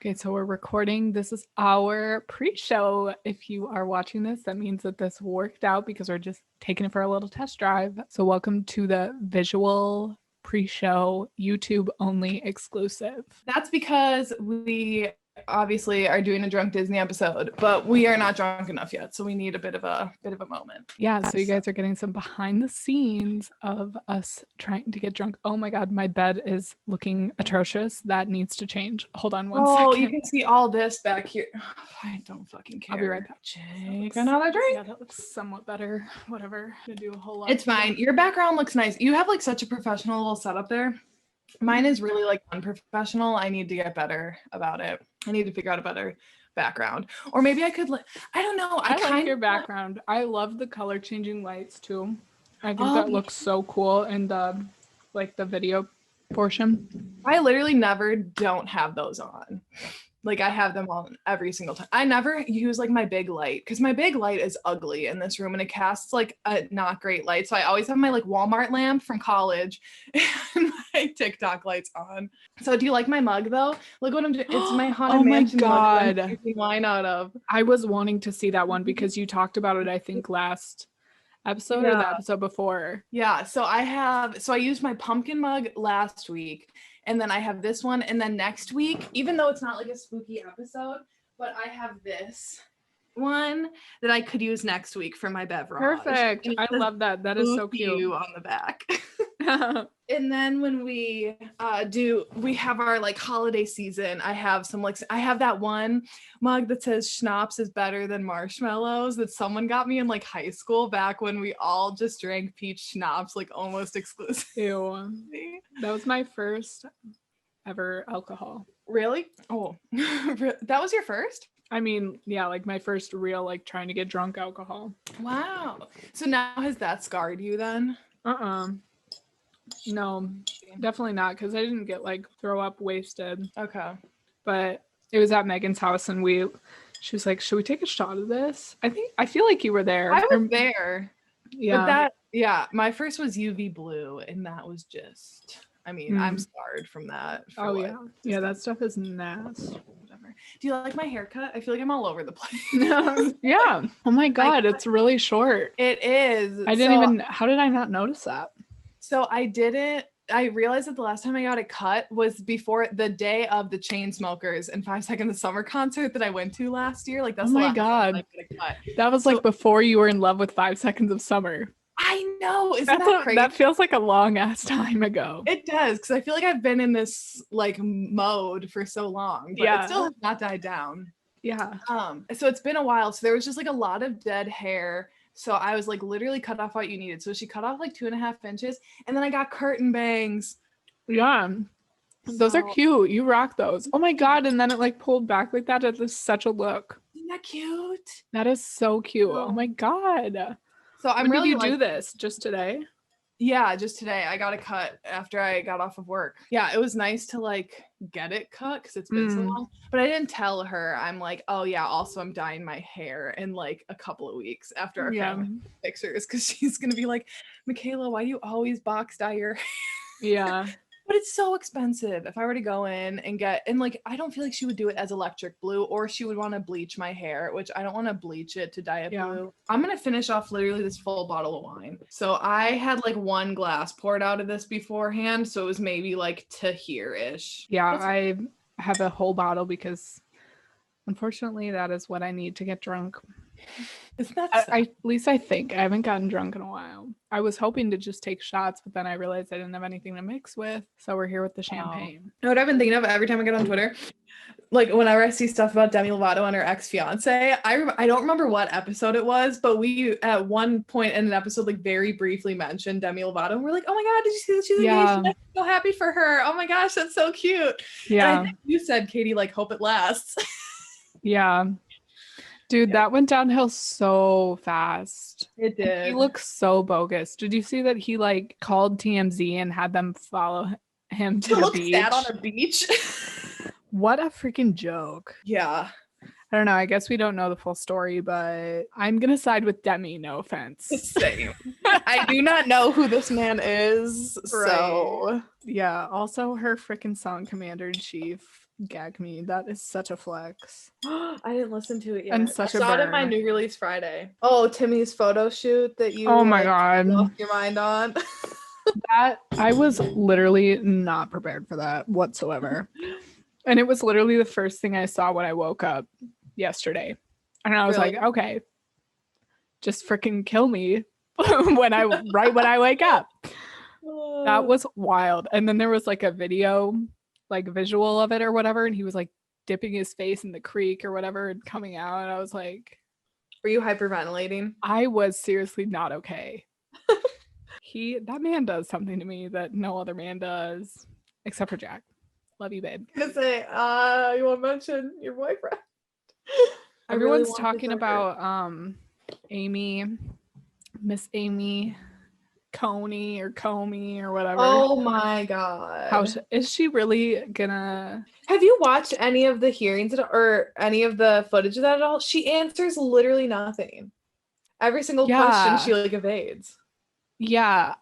Okay, so we're recording. This is our pre-show. If you are watching this, that means that this worked out because we're just taking it for a little test drive. So welcome to the visual pre-show, YouTube only exclusive. That's because we obviously are doing a drunk Disney episode, but we are not drunk enough yet, so we need a bit of a moment. Yeah, so you guys are getting some behind the scenes of us trying to get drunk. Oh my god, my bed is looking atrocious. That needs to change. Hold on one second. Oh, you can see all this back here. I don't fucking care. I'll be right back. Take another drink. Yeah, that looks somewhat better. Whatever. I'm gonna do a whole lot. It's fine. Your background looks nice. You have like such a professional little setup there. Mine is really like unprofessional. I need to get better about it. I need to figure out a better background, or maybe I could I don't know. I like your background. I love the color changing lights too. I think that looks so cool in the like the video portion. I literally never don't have those on. Like I have them on every single time. I never use like my big light because my big light is ugly in this room and it casts like a not great light. So I always have my like Walmart lamp from college and my TikTok lights on. So do you like my mug though? Look what I'm doing. It's my Haunted Mansion God. mug that I'm drinking wine out of. I was wanting to see that one because you talked about it, I think, last episode or the episode before. Yeah. So I used my pumpkin mug last week. And then I have this one. And then next week, even though it's not like a spooky episode, but I have this one that I could use next week for my beverage. Perfect. I love that. That is so cute. On the back. And then when we we have our like holiday season, I have that one mug that says schnapps is better than marshmallows that someone got me in like high school back when we all just drank peach schnapps like almost exclusively. Ew. That was my first ever alcohol. Really? Oh, that was your first? I mean, yeah, like my first real like trying to get drunk alcohol. Wow. So now has that scarred you then? No, definitely not, because I didn't get like throw up wasted. Okay. But it was at Megan's house and she was like, should we take a shot of this? I feel like you were there. I was there. Yeah. But my first was UV blue and that was just, I mean, I'm scarred from that. Yeah, that stuff is nasty. Whatever. Do you like my haircut? I feel like I'm all over the place. Yeah. Oh my god, it's really short. It is. How did I not notice that? So I realized that the last time I got it cut was before the day of the Chainsmokers and 5 Seconds of Summer concert that I went to last year. Like that's oh my god, I got it cut. That was like before you were in love with 5 Seconds of Summer. I know. Isn't that crazy? That feels like a long ass time ago. It does, because I feel like I've been in this like mode for so long, but it still has not died down. Yeah. So it's been a while. So there was just like a lot of dead hair. So I was like literally cut off what you needed. So she cut off like 2.5 inches, and then I got curtain bangs. Yeah. Those are cute. You rock those. Oh my god. And then it like pulled back like that. It's such a look. Isn't that cute? That is so cute. Oh my god. So I'm when really did you do this? Just today? Yeah, just today. I got a cut after I got off of work. Yeah, it was nice to like get it cut because it's been so long. But I didn't tell her. I'm like, oh yeah, also I'm dyeing my hair in like a couple of weeks after our family pictures because she's gonna be like, Michaela, why do you always box dye your hair? Yeah. But it's so expensive. If I were to go in and like, I don't feel like she would do it as electric blue, or she would want to bleach my hair, which I don't want to bleach it to dye it blue. I'm going to finish off literally this full bottle of wine. So I had like one glass poured out of this beforehand. So it was maybe like to here-ish. Yeah, I have a whole bottle because unfortunately that is what I need to get drunk. Isn't that at least I think. I haven't gotten drunk in a while. I was hoping to just take shots, but then I realized I didn't have anything to mix with. So we're here with the champagne. You know what I've been thinking of every time I get on Twitter? Like whenever I see stuff about Demi Lovato and her ex-fiance, I don't remember what episode it was, but we at one point in an episode like very briefly mentioned Demi Lovato and we're like, oh my god, did you see that she's engaged? I'm so happy for her. Oh my gosh, that's so cute. Yeah. And I think you said, Katie, like hope it lasts. Yeah. Dude, that went downhill so fast. It did. And he looks so bogus. Did you see that he like called TMZ and had them follow him to the beach? Sad on a beach. What a freaking joke. Yeah. I don't know. I guess we don't know the full story, but I'm going to side with Demi. No offense. Same. I do not know who this man is. Right. So yeah. Also her freaking song Commander in Chief. Gag me. That is such a flex. I didn't listen to it yet. And such I a saw it in my burn. new release Friday. Oh, Timmy's photo shoot that you Oh my God. lost your mind on. That I was literally not prepared for that whatsoever. And it was literally the first thing I saw when I woke up yesterday. And I was Really? like, okay, just freaking kill me when I wake up. That was wild. And then there was like a video, like visual of it or whatever, and he was like dipping his face in the creek or whatever and coming out. And I was like, Were you hyperventilating? I was seriously not okay. That man does something to me that no other man does, except for Jack. Love you, babe. I was gonna say, you want to mention your boyfriend? Everyone's talking about Amy, Miss Amy Coney or Comey or whatever. Oh my God. Is she really gonna? Have you watched any of the hearings or any of the footage of that at all? She answers literally nothing. Every single question she like evades. Yeah,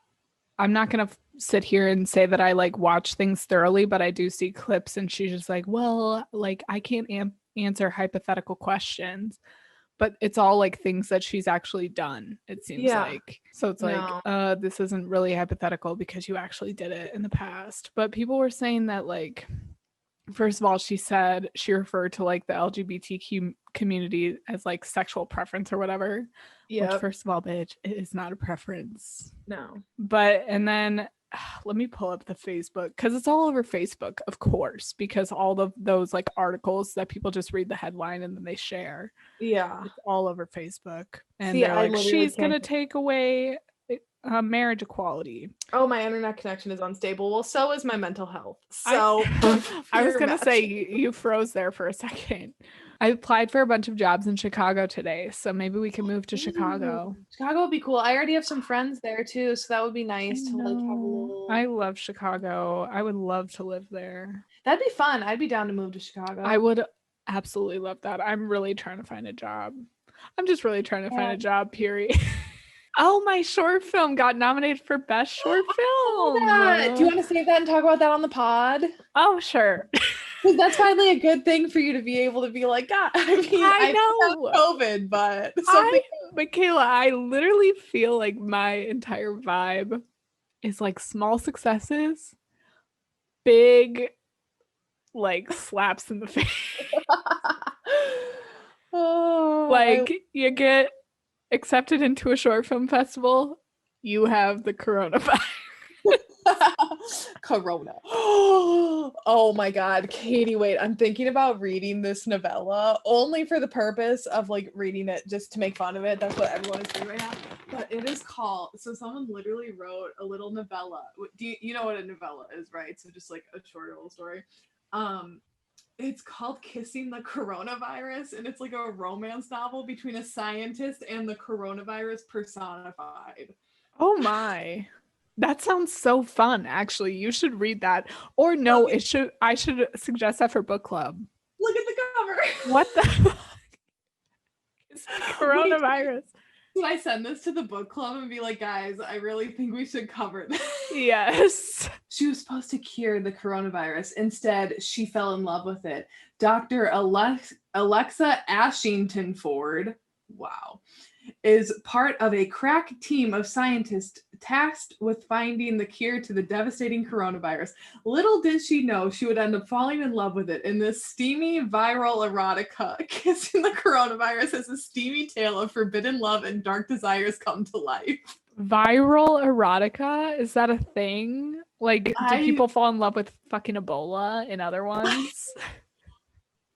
I'm not gonna sit here and say that I like watch things thoroughly, but I do see clips and she's just like, well, like I can't answer hypothetical questions, but it's all like things that she's actually done, it seems like. So it's like, this isn't really hypothetical because you actually did it in the past. But people were saying that, like, first of all, she said she referred to like the LGBTQ community as like sexual preference or whatever. Yeah. Which, first of all, bitch, it is not a preference. No. But, and then let me pull up the Facebook because it's all over Facebook, of course, because all of those like articles that people just read the headline and then they share. Yeah. It's all over Facebook. And they're like, she's going to take away marriage equality. Oh, my internet connection is unstable. Well, so is my mental health. So I was going to say you froze there for a second. I applied for a bunch of jobs in Chicago today, so maybe we can move to Chicago. Chicago would be cool. I already have some friends there too, so that would be nice to like have a little. I love Chicago. I would love to live there. That'd be fun. I'd be down to move to Chicago. I would absolutely love that. I'm really trying to find a job. I'm just really trying to find a job, period. Oh, my short film got nominated for Best Short Film. Do you want to save that and talk about that on the pod? Oh, sure. Because that's finally a good thing for you to be able to be like, God, I know COVID, but Michaela, I literally feel like my entire vibe is like small successes, big like slaps in the face. You get accepted into a short film festival, you have the coronavirus. Corona. Oh my God, Katie, wait, I'm thinking about reading this novella only for the purpose of like reading it just to make fun of it. That's what everyone is doing right now. But it is called, so someone literally wrote a little novella. Do you know what a novella is, right? So just like a short little story. It's called Kissing the Coronavirus, and it's like a romance novel between a scientist and the coronavirus personified. Oh my. That sounds so fun, actually. You should read that. Or no, I should suggest that for book club. Look at the cover. What the fuck? It's coronavirus. Should I send this to the book club and be like, guys, I really think we should cover this? Yes. She was supposed to cure the coronavirus. Instead, she fell in love with it. Dr. Alexa Ashington Ford, wow, is part of a crack team of scientists tasked with finding the cure to the devastating coronavirus. Little did she know she would end up falling in love with it in this steamy viral erotica. Kissing the Coronavirus is a steamy tale of forbidden love and dark desires come to life. Viral erotica? Is that a thing? Like, do people fall in love with fucking Ebola in other ones?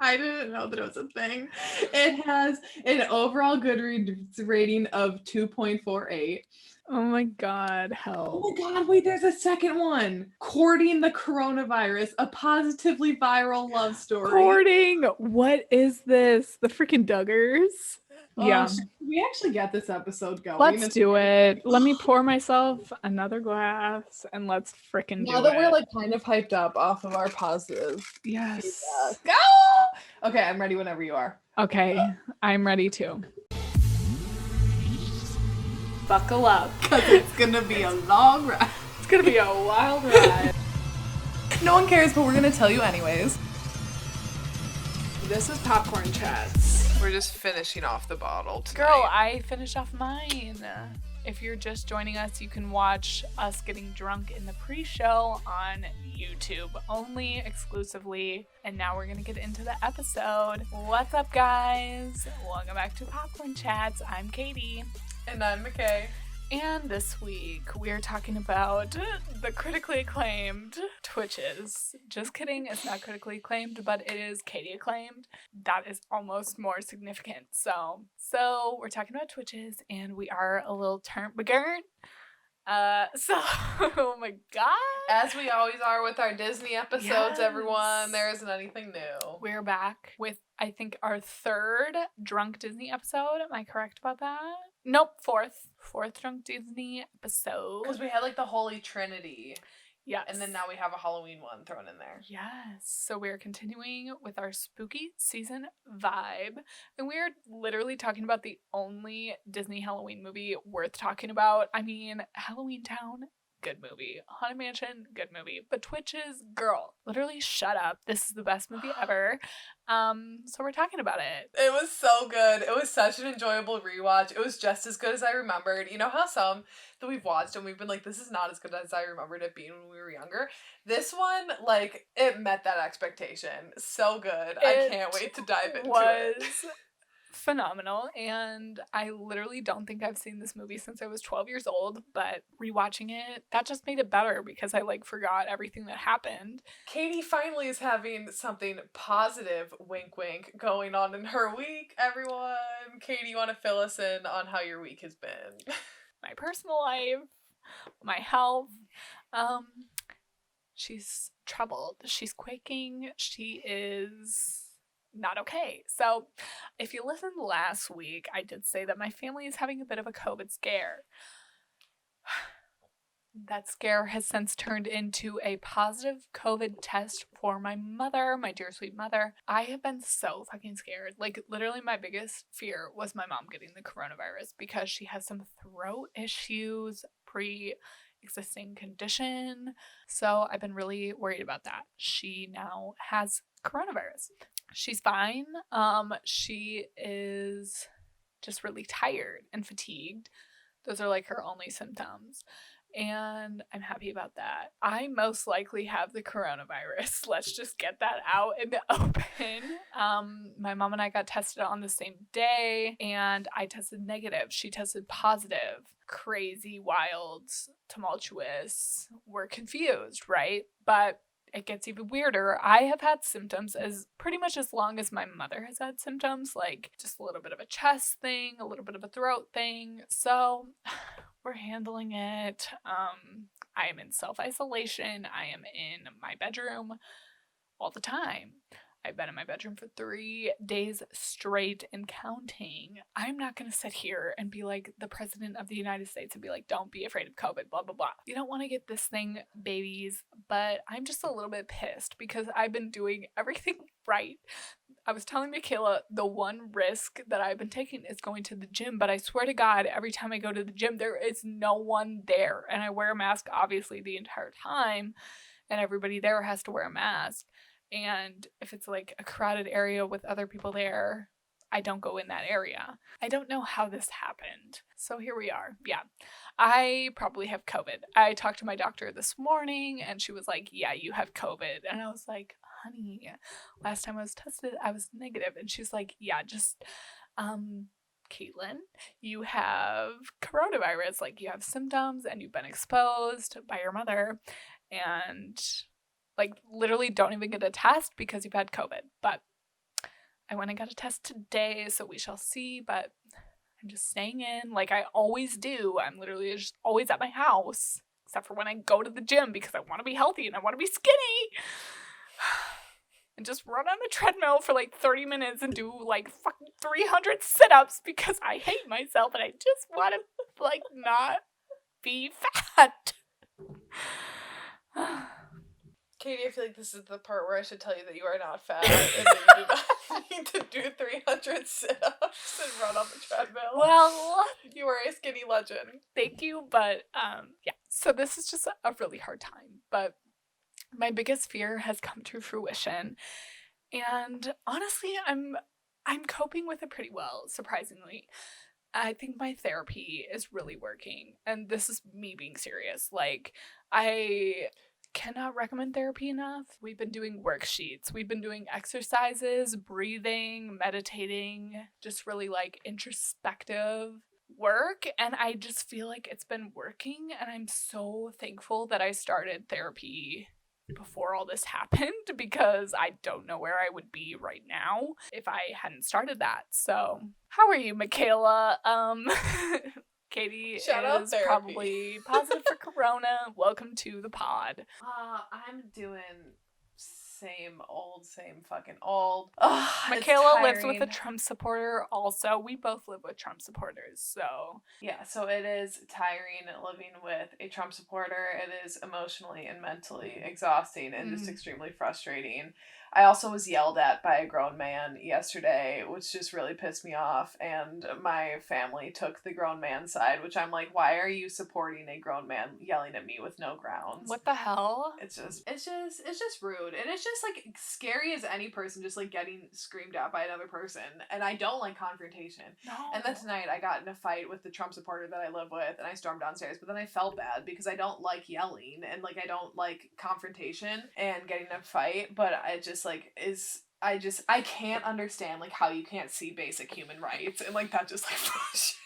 I didn't know that it was a thing. It has an overall Goodreads rating of 2.48. Oh my God, help. Oh my God, wait, there's a second one. Courting the Coronavirus, a positively viral love story. Courting? What is this? The freaking Duggars? Yeah. We actually get this episode going. Let's do it. Let me pour myself another glass and let's freaking do it. Now that we're like kind of hyped up off of our positive. Yes. Go! Okay, I'm ready whenever you are. Okay, I'm ready too. Buckle up. Because it's going to be a long ride. It's going to be a wild ride. No one cares, but we're going to tell you anyways. This is Popcorn Chats. We're just finishing off the bottle tonight. Girl, I finished off mine. If you're just joining us, you can watch us getting drunk in the pre-show on YouTube, only exclusively. And now we're gonna get into the episode. What's up, guys? Welcome back to Popcorn Chats. I'm Katie. And I'm Michae. And this week, we are talking about the critically acclaimed Twitches. Just kidding, it's not critically acclaimed, but it is Katie acclaimed. That is almost more significant. So we're talking about Twitches, and we are a little turn-begurnt. Oh my god. As we always are with our Disney episodes, Yes. Everyone, there isn't anything new. We're back with, I think, our third drunk Disney episode. Am I correct about that? Nope, fourth drunk Disney episode. Because we had like the Holy Trinity. Yes. And then now we have a Halloween one thrown in there. Yes. So we're continuing with our spooky season vibe. And we're literally talking about the only Disney Halloween movie worth talking about. I mean, Halloween Town, good movie. Haunted Mansion, good movie. But Twitches, girl, literally shut up. This is the best movie ever. So we're talking about it. It was so good. It was such an enjoyable rewatch. It was just as good as I remembered. You know how some that we've watched and we've been like, this is not as good as I remembered it being when we were younger? This one, like, it met that expectation. So good. I can't wait to dive into it. Phenomenal, and I literally don't think I've seen this movie since I was 12 years old, but rewatching it, that just made it better because I like forgot everything that happened. Katie finally is having something positive, wink wink, going on in her week, everyone. Katie, you want to fill us in on how your week has been? My personal life, my health, she's troubled, she's quaking, she is not okay. So if you listened last week, I did say that my family is having a bit of a COVID scare. That scare has since turned into a positive COVID test for my mother, my dear sweet mother. I have been so fucking scared. Like, literally my biggest fear was my mom getting the coronavirus because she has some throat issues, pre-existing condition. So I've been really worried about that. She now has coronavirus. She's fine. She is just really tired and fatigued. Those are like her only symptoms. And I'm happy about that. I most likely have the coronavirus. Let's just get that out in the open. My mom and I got tested on the same day, and I tested negative. She tested positive. Crazy, wild, tumultuous. We're confused, right? But it gets even weirder. I have had symptoms as pretty much as long as my mother has had symptoms, like just a little bit of a chest thing, a little bit of a throat thing. So we're handling it. I am in self-isolation. I am in my bedroom all the time. I've been in my bedroom for 3 days straight and counting. I'm not going to sit here and be like the president of the United States and be like, don't be afraid of COVID, blah, blah, blah. You don't want to get this thing, babies. But I'm just a little bit pissed because I've been doing everything right. I was telling Michaela the one risk that I've been taking is going to the gym, but I swear to God, every time I go to the gym, there is no one there. And I wear a mask, obviously, the entire time. And everybody there has to wear a mask. And if it's like a crowded area with other people there, I don't go in that area. I don't know how this happened. So here we are. Yeah, I probably have COVID. I talked to my doctor this morning and she was like, yeah, you have COVID. And I was like, honey, last time I was tested, I was negative. And she's like, yeah, just, Caitlin, you have coronavirus. Like, you have symptoms and you've been exposed by your mother. And like, literally don't even get a test because you've had COVID. But I went and got a test today, so we shall see. But I'm just staying in like I always do. I'm literally just always at my house, except for when I go to the gym because I want to be healthy and I want to be skinny. And just run on the treadmill for like 30 minutes and do like fucking 300 sit-ups because I hate myself and I just want to like not be fat. Katie, I feel like this is the part where I should tell you that you are not fat and that you do not need to do 300 sit-ups and run on the treadmill. Well, you are a skinny legend. Thank you, but yeah. So this is just a really hard time, but my biggest fear has come to fruition. And honestly, I'm coping with it pretty well, surprisingly. I think my therapy is really working. And this is me being serious. Like, I cannot recommend therapy enough. We've been doing worksheets, we've been doing exercises, breathing, meditating, just really like introspective work. And I just feel like it's been working. And I'm so thankful that I started therapy before all this happened because I don't know where I would be right now if I hadn't started that. So, how are you, Michaela? Katie Shout out is therapy. probably positive for corona. Welcome to the pod. I'm doing same fucking old. Ugh, Michaela lives with a Trump supporter also. We both live with Trump supporters, so. Yeah, so it is tiring living with a Trump supporter. It is emotionally and mentally exhausting and just extremely frustrating. I also was yelled at by a grown man yesterday, which just really pissed me off, and my family took the grown man's side, which I'm like, why are you supporting a grown man yelling at me with no grounds? What the hell? It's just rude, and it's just like scary as any person just like getting screamed at by another person, and I don't like confrontation. No. And then tonight I got in a fight with the Trump supporter that I live with, and I stormed downstairs, but then I felt bad because I don't like yelling and like I don't like confrontation and getting in a fight, but I just like I can't understand like how you can't see basic human rights, and like that just like frustrates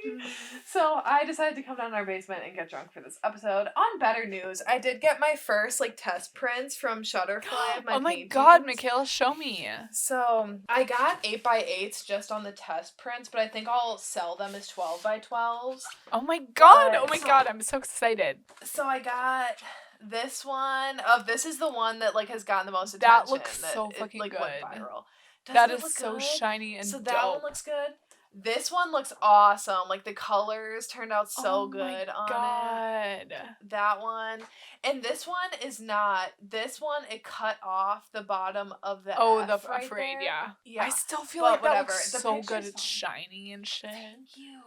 me. So I decided to come down to our basement and get drunk for this episode. On better news, I did get my first like test prints from Shutterfly of my oh my paintings. god, Michaela, show me. So I got 8x8s just on the test prints, but I think I'll sell them as 12x12s. Oh my god, I'm so excited. So I got this one. This is the one that like has gotten the most attention. That looks so fucking like, good. Went viral. That is so shiny and so dope. that one looks good. This one looks awesome. Like the colors turned out so good on it. That one. And this one is not. This one, it cut off the bottom of the F right frame, there. Yeah. I still feel But like that whatever. looks The so picture's good. It's fine. shiny and shit. Thank you.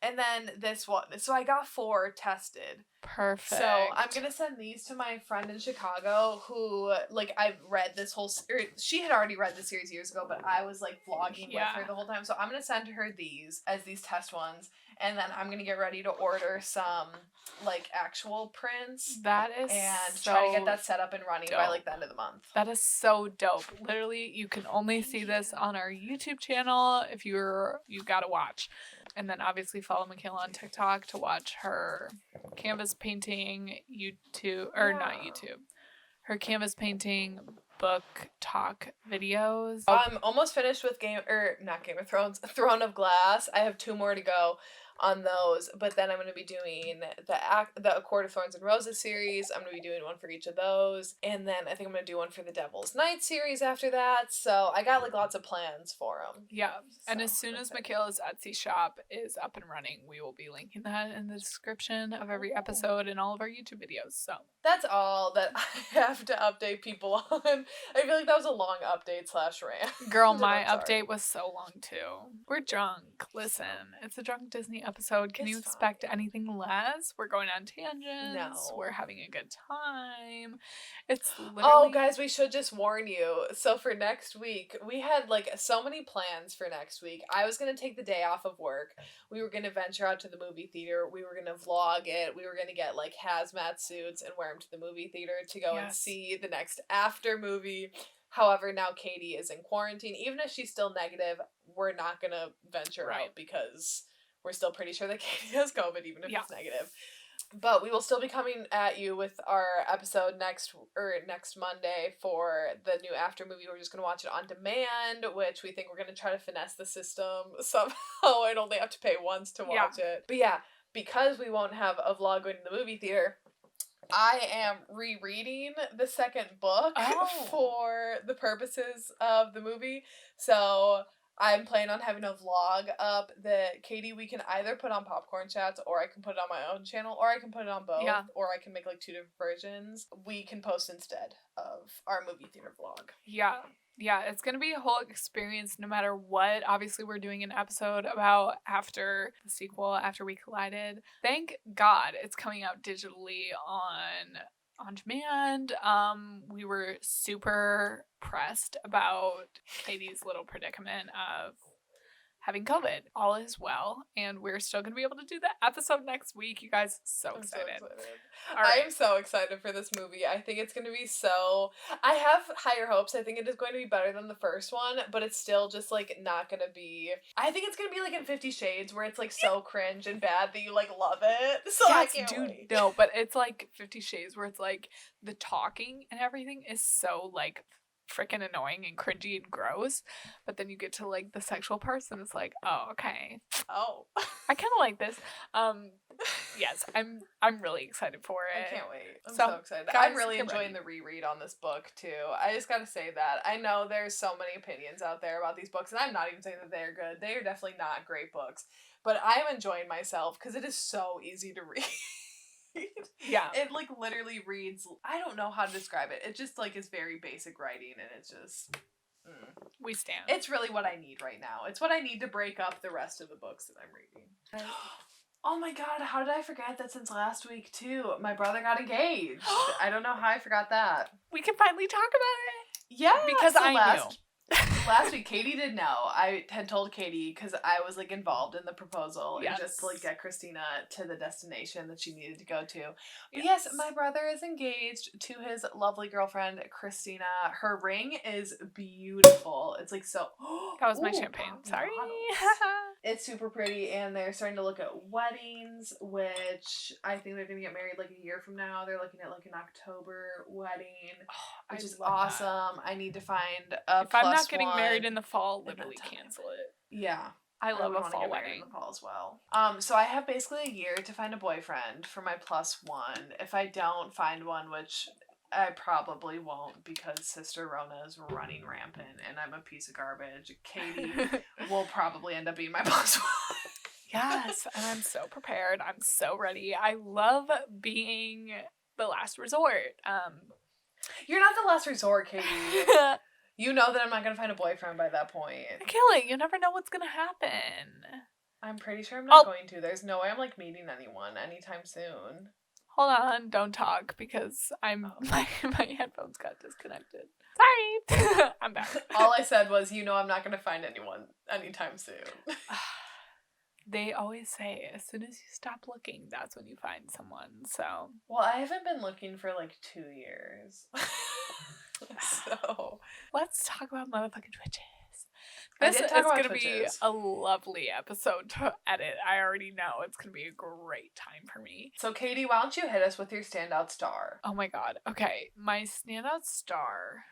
And then this one. So I got 4 tested. Perfect. So I'm gonna send these to my friend in Chicago who, like, I've read this whole she had already read the series years ago, but I was like vlogging with her the whole time. So I'm gonna send her these as these test ones, and then I'm gonna get ready to order some like actual prints. That is and so try to get that set up and running dope. by like the end of the month. That is so dope. Literally, you can only see this on our YouTube channel if you gotta watch. And then obviously follow Michaela on TikTok to watch her canvas painting her canvas painting book talk videos. I'm almost finished with not Game of Thrones, Throne of Glass. I have 2 more to go on those, but then I'm going to be doing the A Court of Thorns and Roses series. I'm going to be doing one for each of those, and then I think I'm going to do one for the Devil's Night series after that. So I got like lots of plans for them. Yeah, and as soon as Michaela's Etsy shop is up and running, we will be linking that in the description of every episode and all of our YouTube videos. So that's all that I have to update people on. I feel like that was a long update / rant. Girl, my update was so long too. We're drunk. Listen, it's a drunk Disney episode. Can you expect anything less? We're going on tangents. No. We're having a good time. It's literally... Oh, guys, we should just warn you. So for next week, we had like so many plans for next week. I was going to take the day off of work. We were going to venture out to the movie theater. We were going to vlog it. We were going to get like hazmat suits and wear them to the movie theater to go and see the next after movie. However, now Katie is in quarantine. Even if she's still negative, we're not going to venture out because we're still pretty sure that Katie has COVID, even if it's negative. But we will still be coming at you with our episode next Monday for the new After movie. We're just going to watch it on demand, which we think we're going to try to finesse the system somehow and only have to pay once to watch it. But yeah, because we won't have a vlog going to the movie theater, I am rereading the second book for the purposes of the movie. So I'm planning on having a vlog up that Katie, we can either put on Popcorn Chats, or I can put it on my own channel, or I can put it on both, or I can make like 2 different versions. We can post instead of our movie theater vlog. Yeah, it's going to be a whole experience no matter what. Obviously, we're doing an episode about after the sequel, After We Collided. Thank God it's coming out digitally on on demand. We were super pressed about Katie's little predicament of having COVID. All is well, and we're still going to be able to do the episode next week. You guys, so excited. All right. I'm so excited for this movie. I think it's going to be so... I have higher hopes. I think it is going to be better than the first one, but it's still just, like, not going to be... I think it's going to be, like, in 50 Shades, where it's, like, so cringe and bad that you, like, love it. So yes, I can't dude, wait. No, but it's, like, 50 Shades, where it's, like, the talking and everything is so, like, freaking annoying and cringy and gross, but then you get to like the sexual parts and it's like, oh, okay, oh, I kind of like this. Yes, I'm really excited for it. I can't wait. I'm So, so excited. guys, I'm really get enjoying ready. the reread on this book too. I just gotta say that. I know there's so many opinions out there about these books, and I'm not even saying that they're good. They are definitely not great books, but I'm enjoying myself because it is so easy to read. Yeah. It like literally reads, I don't know how to describe it. It just like is very basic writing, and it's just We stand. it's really what I need right now. It's what I need to break up the rest of the books that I'm reading. Oh my god, how did I forget that since last week too? My brother got engaged. I don't know how I forgot that. We can finally talk about it. Yeah, Because so I knew. Last week, Katie didn't know. I had told Katie because I was like involved in the proposal and just to like get Christina to the destination that she needed to go to. But yes, my brother is engaged to his lovely girlfriend, Christina. Her ring is beautiful. It's like so... That was my champagne. Sorry. It's super pretty, and they're starting to look at weddings, which I think they're going to get married like a year from now. They're looking at like an October wedding, which is awesome. That. I need to find a If I'm not getting married in the fall, literally cancel it. Yeah. I love a fall wedding. In the fall as well. So I have basically a year to find a boyfriend for my +1. If I don't find one, which I probably won't because Sister Rona is running rampant and I'm a piece of garbage, Katie will probably end up being my +1. Yes, and I'm so prepared. I'm so ready. I love being the last resort. You're not the last resort, Katie. You know that I'm not going to find a boyfriend by that point. Kelly, you never know what's going to happen. I'm pretty sure I'm not going to. There's no way I'm like meeting anyone anytime soon. Hold on, don't talk because my headphones got disconnected. Sorry. I'm back. All I said was, you know, I'm not going to find anyone anytime soon. They always say as soon as you stop looking, that's when you find someone. So, well, I haven't been looking for like 2 years. So let's talk about motherfucking Twitches. This is going to be a lovely episode to edit. I already know it's going to be a great time for me. So, Katie, why don't you hit us with your standout star? Oh my god. Okay, my standout star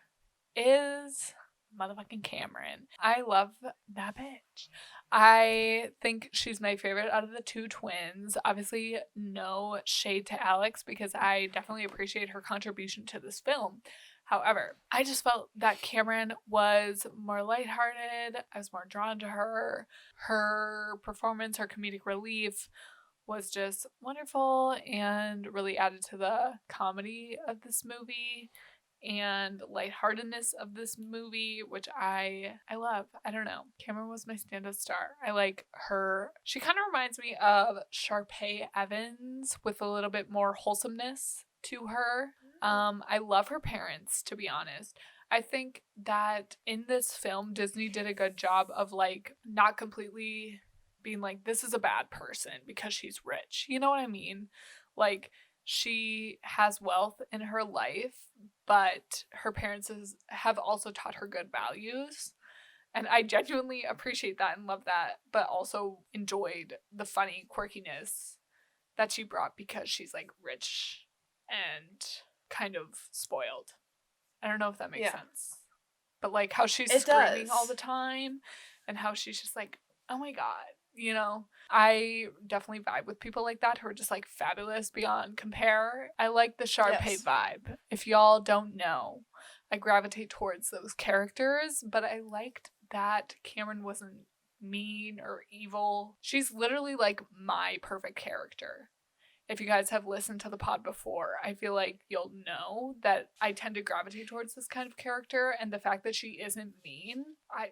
is motherfucking Cameron. I love that bitch. I think she's my favorite out of the two twins. Obviously, no shade to Alex because I definitely appreciate her contribution to this film. However, I just felt that Cameron was more lighthearted. I was more drawn to her. Her performance, her comedic relief was just wonderful and really added to the comedy of this movie and lightheartedness of this movie, which I love. I don't know. Cameron was my standout star. I like her. She kind of reminds me of Sharpay Evans with a little bit more wholesomeness to her. I love her parents, to be honest. I think that in this film, Disney did a good job of like not completely being like, this is a bad person because she's rich. You know what I mean? Like, she has wealth in her life, but her parents have also taught her good values. And I genuinely appreciate that and love that, but also enjoyed the funny quirkiness that she brought because she's like rich and kind of spoiled. I don't know if that makes sense. But like how she's screaming all the time and how she's just like, oh my god, you know? I definitely vibe with people like that who are just like fabulous beyond compare. I like the Sharpay vibe. If y'all don't know, I gravitate towards those characters, but I liked that Cameron wasn't mean or evil. She's literally like my perfect character. If you guys have listened to the pod before, I feel like you'll know that I tend to gravitate towards this kind of character, and the fact that she isn't mean, I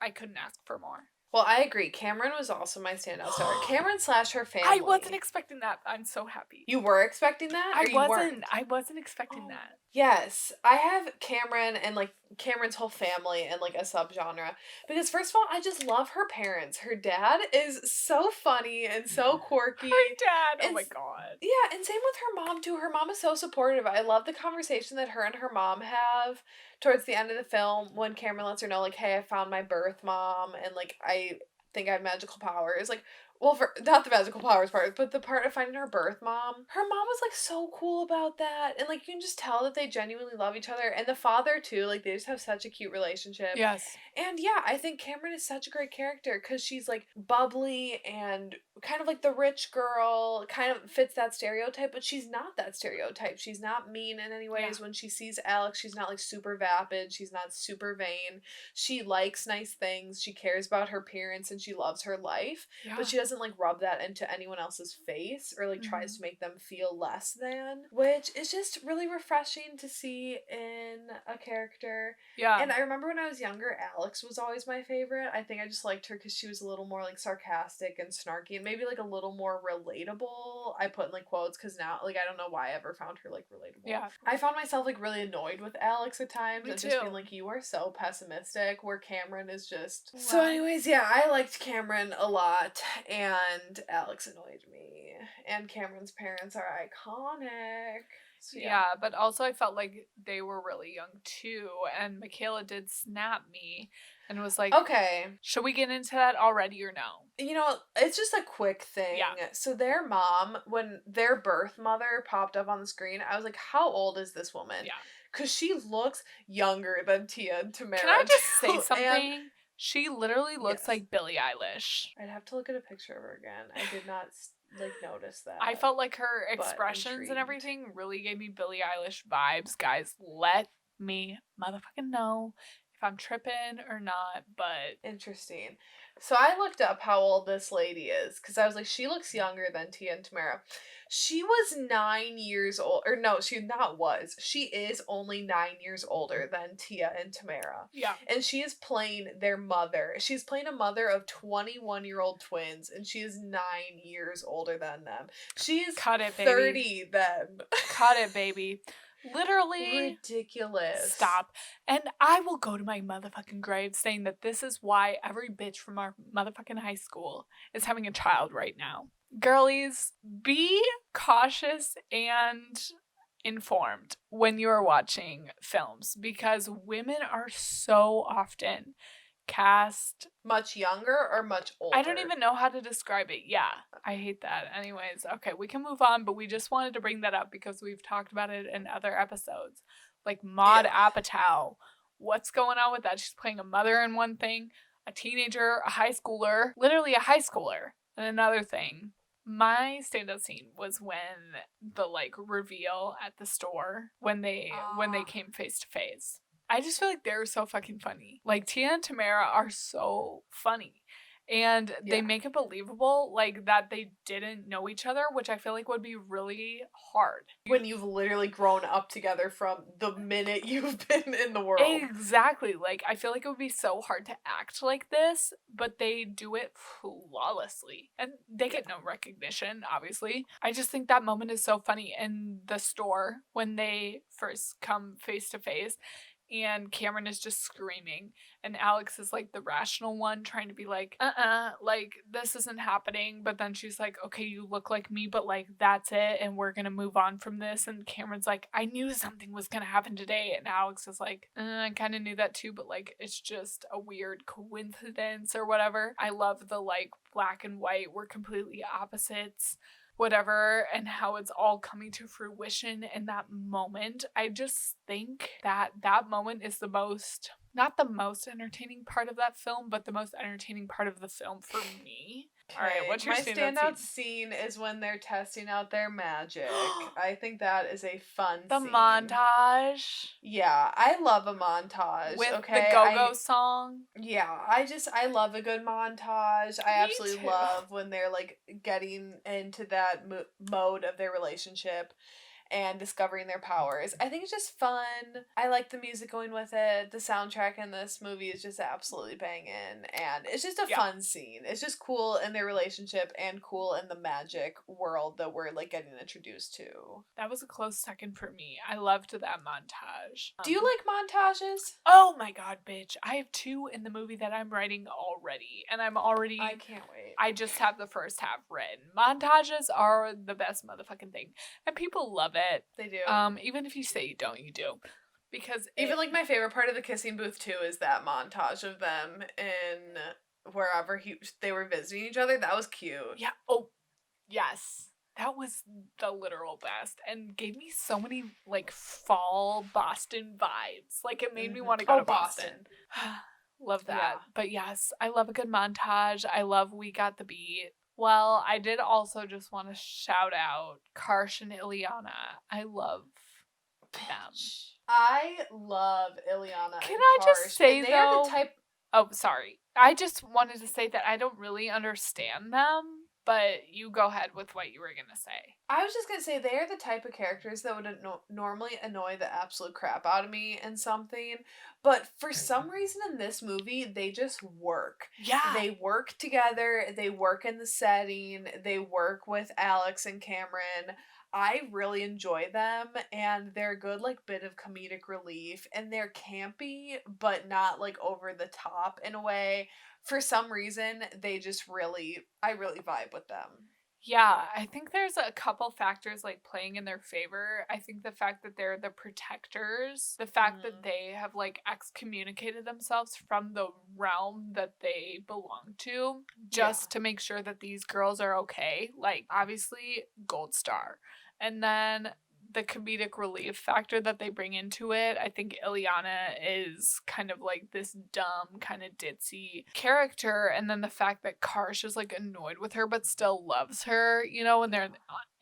couldn't ask for more. Well, I agree. Cameron was also my standout star. Cameron / her family. I wasn't expecting that. I'm so happy. You were expecting that? Or you weren't? I wasn't expecting that. Yes. I have Cameron and like Cameron's whole family and like a subgenre. Because first of all, I just love her parents. Her dad is so funny and so quirky. Her dad. Oh And my god. Yeah, and same with her mom too. Her mom is so supportive. I love the conversation that her and her mom have towards the end of the film when Cameron lets her know, like, hey, I found my birth mom and like I think I have magical powers. Like, well, for not the magical powers part, but the part of finding her birth mom. Her mom was like so cool about that. And like you can just tell that they genuinely love each other. And the father too, like they just have such a cute relationship. Yes. And yeah, I think Cameron is such a great character because she's like bubbly and kind of like the rich girl, kind of fits that stereotype, but she's not that stereotype. She's not mean in any ways. When she sees Alex, she's not like super vapid. She's not super vain. She likes nice things. She cares about her parents and she loves her life, but she doesn't like rub that into anyone else's face or like tries to make them feel less than, which is just really refreshing to see in a character. Yeah. And I remember when I was younger, Alex was always my favorite. I think I just liked her because she was a little more like sarcastic and snarky and maybe like a little more relatable. I put in like quotes because now like I don't know why I ever found her like relatable. Yeah. I found myself like really annoyed with Alex at times. Me and too. Just being like, you are so pessimistic, where Cameron is just So anyways, yeah, I liked Cameron a lot and Alex annoyed me. And Cameron's parents are iconic. So, yeah, but also I felt like they were really young too, and Michaela did snap me and was like, okay, should we get into that already or no? You know, it's just a quick thing. Yeah. So their mom, when their birth mother popped up on the screen, I was like, how old is this woman? Yeah. Because she looks younger than Tia and Tamera. Can I just say too, something? and- She literally looks Yes. like Billie Eilish. I'd have to look at a picture of her again. I did not like notice that. I felt like her but expressions intrigued. and everything really gave me Billie Eilish vibes. Guys, let me motherfucking know if I'm tripping or not, but Interesting. So I looked up how old this lady is because I was like, she looks younger than Tia and Tamera. She was 9 years old, or no, she not was. She is only 9 years older than Tia and Tamera. yeah. And she is playing their mother. She's playing a mother of 21-year-old twins, and she is 9 years older than them. She is Cut it, baby. 30 then. Cut it, baby. Literally. Ridiculous. Stop. And I will go to my motherfucking grave saying that this is why every bitch from our motherfucking high school is having a child right now. Girlies, be cautious and informed when you are watching films because women are so often cast Much younger or much older? I don't even know how to describe it. Yeah, I hate that. Anyways, okay, we can move on, but we just wanted to bring that up because we've talked about it in other episodes. Like Maud Apatow. What's going on with that? She's playing a mother in one thing, a teenager, a high schooler, literally a high schooler, and another thing. My standout scene was when the like reveal at the store when they came face to face. I just feel like they're so fucking funny. Like Tia and Tamera are so funny. And they make it believable, like, that they didn't know each other, which I feel like would be really hard. When you've literally grown up together from the minute you've been in the world. Exactly. Like, I feel like it would be so hard to act like this, but they do it flawlessly. And they get no recognition, obviously. I just think that moment is so funny in the store when they first come face to face. And Cameron is just screaming. And Alex is like the rational one trying to be like, like this isn't happening. But then she's like, okay, you look like me, but like that's it. And we're going to move on from this. And Cameron's like, I knew something was going to happen today. And Alex is like, I kind of knew that too. But like, it's just a weird coincidence or whatever. I love the like black and white. We're completely opposites. Whatever, and how it's all coming to fruition in that moment. I just think that that moment is the most, not the most entertaining part of that film, but the most entertaining part of the film for me. Okay. All right, what's your standout scene is when they're testing out their magic. I think that is a fun The scene. montage. Yeah, I love a montage. With okay? the go-go song. Yeah, I love a good montage. I absolutely too. love when they're like getting into that mode of their relationship. and discovering their powers. I think it's just fun. I like the music going with it. The soundtrack in this movie is just absolutely banging, and it's just a fun scene. It's just cool in their relationship and cool in the magic world that we're like getting introduced to. That was a close second for me. I loved that montage. Do you like montages? Oh my god, bitch. I have 2 in the movie that I'm writing already, and I can't wait. I just have the first half written. Montages are the best motherfucking thing, and people love it. They do. Even if you say you don't, you do. Because even like my favorite part of the kissing booth too is that montage of them in wherever they were visiting each other. That was cute. Yeah. Oh, yes. That was the literal best and gave me so many like fall Boston vibes. Like it made me want to go to Boston. Love that. Yeah. But yes, I love a good montage. I love We Got the Beat. Well, I did also just want to shout out Karsh and Ileana. I love them. I love Ileana. Can and I Karsh, just say they though? Are the type. Oh, sorry. I just wanted to say that I don't really understand them. But you go ahead with what you were going to say. I was just going to say they are the type of characters that would normally annoy the absolute crap out of me in something. But for some reason in this movie, they just work. Yeah. They work together. They work in the setting. They work with Alex and Cameron. I really enjoy them, and they're a good like bit of comedic relief, and they're campy but not like over the top in a way. For some reason, I really vibe with them. Yeah, I think there's a couple factors like playing in their favor. I think the fact that they're the protectors, the fact that they have like excommunicated themselves from the realm that they belong to just to make sure that these girls are okay. Like obviously gold star. And then the comedic relief factor that they bring into it. I think Ileana is kind of like this dumb, kind of ditzy character. And then the fact that Karsh is like annoyed with her but still loves her, you know, when they're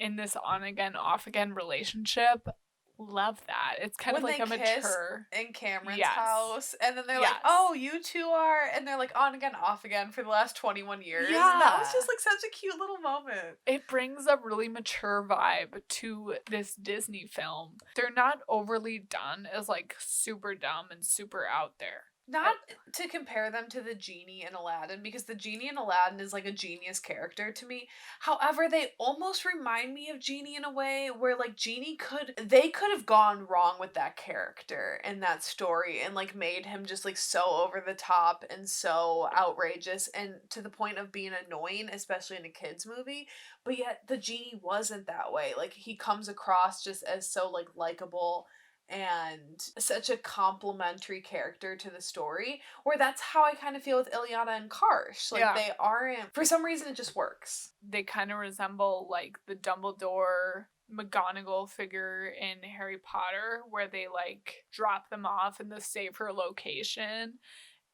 in this on again, off again relationship. Love that. It's kind when of like a mature in Cameron's house, and then they're like, "Oh, you two are," and they're like on again, off again for the last 21 years. Yeah, and that was just like such a cute little moment. It brings a really mature vibe to this Disney film. They're not overly done as like super dumb and super out there. Not to compare them to the genie in Aladdin, because the genie in Aladdin is like a genius character to me. However, they almost remind me of Genie in a way where like they could have gone wrong with that character in that story and like made him just like so over the top and so outrageous and to the point of being annoying, especially in a kids movie. But yet the genie wasn't that way. Like he comes across just as so like likable and such a complimentary character to the story, where that's how I kind of feel with Ileana and Karsh. Like they aren't, for some reason it just works. They kind of resemble like the Dumbledore McGonagall figure in Harry Potter, where they like drop them off in the safer location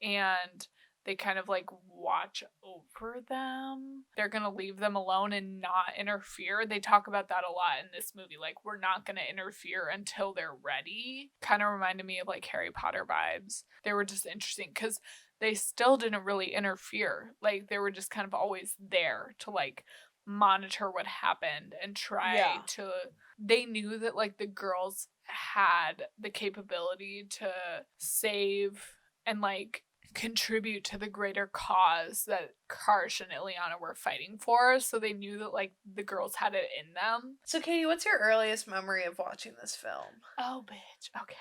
and they kind of like watch over them. They're gonna leave them alone and not interfere. They talk about that a lot in this movie. Like, we're not gonna interfere until they're ready. Kind of reminded me of like Harry Potter vibes. They were just interesting because they still didn't really interfere. Like, they were just kind of always there to like monitor what happened and try to. They knew that like the girls had the capability to save and like contribute to the greater cause that Karsh and Ileana were fighting for, so they knew that like the girls had it in them. So Katie, what's your earliest memory of watching this film? Oh bitch, okay.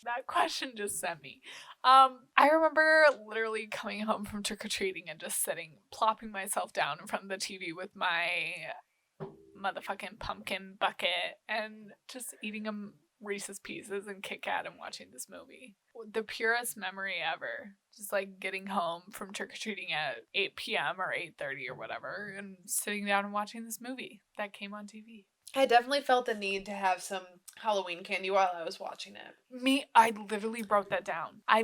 That question just sent me. I remember literally coming home from trick-or-treating and just plopping myself down in front of the TV with my motherfucking pumpkin bucket and just eating them Reese's Pieces and Kit Kat and watching this movie. The purest memory ever. Just like getting home from trick-or-treating at 8 p.m. or 8:30 or whatever and sitting down and watching this movie that came on TV. I definitely felt the need to have some Halloween candy while I was watching it. I literally wrote that down. I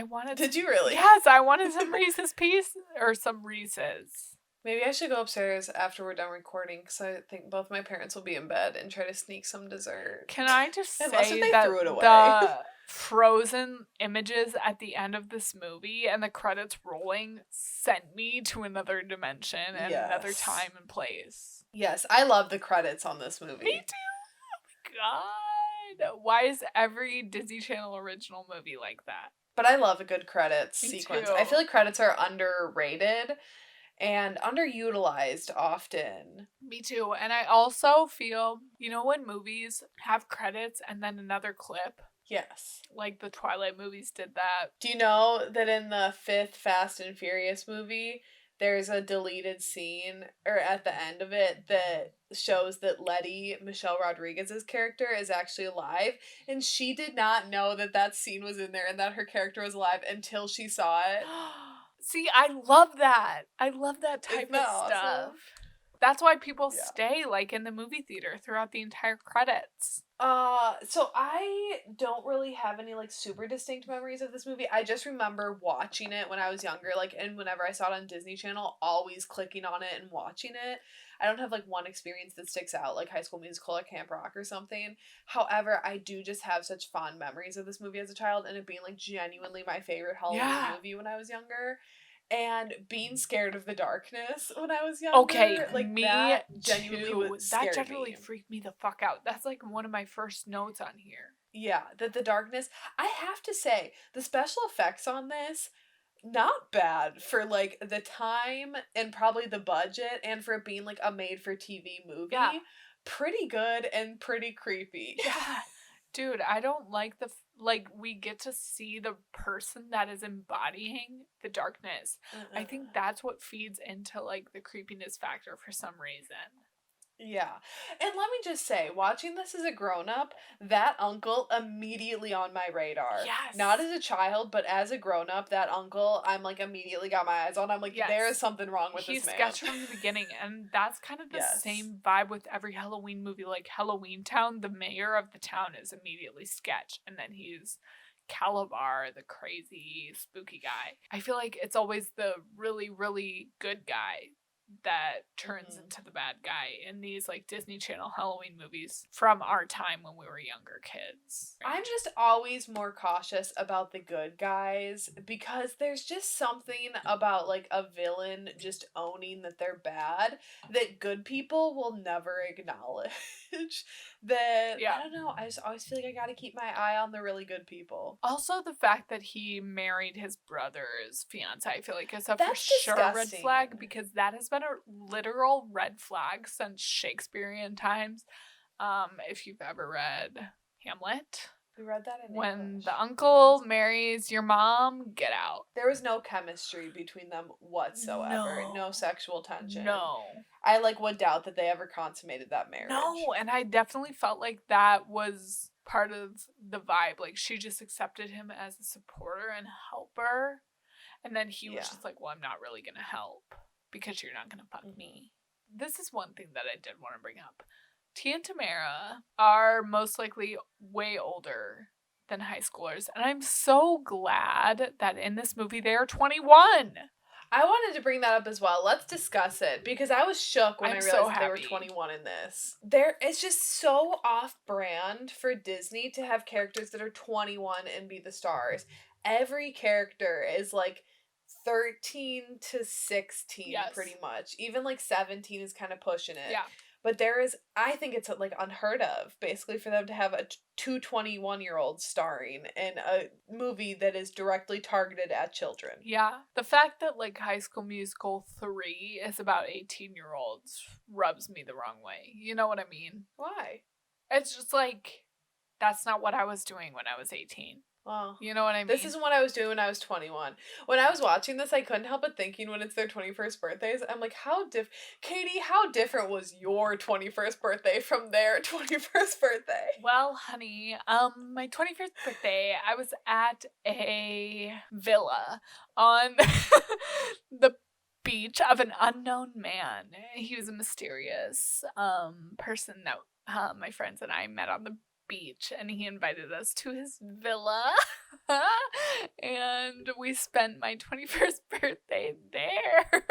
wanted... Did you really? Yes, I wanted some Reese's Pieces or some Reese's. Maybe I should go upstairs after we're done recording because I think both my parents will be in bed and try to sneak some dessert. Can I just say Unless if they that threw it away. frozen images at the end of this movie and the credits rolling sent me to another dimension and another Yes. time and place. Yes, I love the credits on this movie. Me too. Oh my God. Why is every Disney Channel original movie like that? But I love a good credits Me sequence. too. I feel like credits are underrated and underutilized often. Me too. And I also feel, you know, when movies have credits and then another clip, Yes. like the Twilight movies did that. Do you know that in the 5th Fast and Furious movie, there's a deleted scene, or at the end of it, that shows that Letty, Michelle Rodriguez's character, is actually alive, and she did not know that that scene was in there and that her character was alive until she saw it. See, I love that. I love that type Isn't that of stuff. awesome? That's why people Yeah. stay like in the movie theater throughout the entire credits. So I don't really have any like super distinct memories of this movie. I just remember watching it when I was younger, like, and whenever I saw it on Disney Channel, always clicking on it and watching it. I don't have like one experience that sticks out, like High School Musical or Camp Rock or something. However, I do just have such fond memories of this movie as a child, and it being like genuinely my favorite Halloween movie when I was younger. And being scared of the darkness when I was younger. Okay, like me that genuinely too. would That scare generally me. freaked me the fuck out. That's like one of my first notes on here. Yeah, that the darkness. I have to say, the special effects on this, not bad for like the time and probably the budget, and for it being like a made for TV movie. Yeah. Pretty good and pretty creepy. Yeah. Dude, I don't like like we get to see the person that is embodying the darkness. I think that's what feeds into like the creepiness factor for some reason. Yeah. And let me just say, watching this as a grown-up, that uncle immediately on my radar. Yes. Not as a child, but as a grown-up, that uncle, I'm like immediately got my eyes on. I'm like, Yes. there is something wrong with He's this man. sketched from the beginning, and that's kind of the Yes. same vibe with every Halloween movie. Like Halloween Town, the mayor of the town is immediately sketch, and then he's Calabar, the crazy, spooky guy. I feel like it's always the really, really good guy that turns into the bad guy in these like Disney Channel Halloween movies from our time when we were younger kids. I'm just always more cautious about the good guys because there's just something about like a villain just owning that they're bad that good people will never acknowledge. That Yeah. I don't know, I just always feel like I gotta keep my eye on the really good people. Also, the fact that he married his brother's fiance, I feel like is a for That's sure red disgusting. flag, because that has been a literal red flag since Shakespearean times. If you've ever read Hamlet, We read that in when English. the uncle marries your mom, get out. There was no chemistry between them whatsoever. No. No sexual tension. No. I like would doubt that they ever consummated that marriage. No, and I definitely felt like that was part of the vibe. Like she just accepted him as a supporter and helper. And then he was Yeah. just like, well, I'm not really going to help because you're not going to fuck me. This is one thing that I did want to bring up. T and Tamera are most likely way older than high schoolers. And I'm so glad that in this movie they are 21. I wanted to bring that up as well. Let's discuss it because I was shook when I'm I so realized that they were happy. 21 in this. It's just so off-brand for Disney to have characters that are 21 and be the stars. Every character is like 13 to 16 Yes. pretty much. Even like 17 is kind of pushing it. Yeah. But I think it's like unheard of, basically, for them to have two 21-year-olds starring in a movie that is directly targeted at children. Yeah. The fact that like High School Musical 3 is about 18-year-olds rubs me the wrong way. You know what I mean? Why? It's just like, that's not what I was doing when I was 18. Well, You know what I mean? this isn't what I was doing when I was 21. When I was watching this, I couldn't help but thinking when it's their 21st birthdays, I'm like, Katie, how different was your 21st birthday from their 21st birthday? Well, honey, my 21st birthday, I was at a villa on the beach of an unknown man. He was a mysterious person that my friends and I met on the beach, and he invited us to his villa. And we spent my 21st birthday there.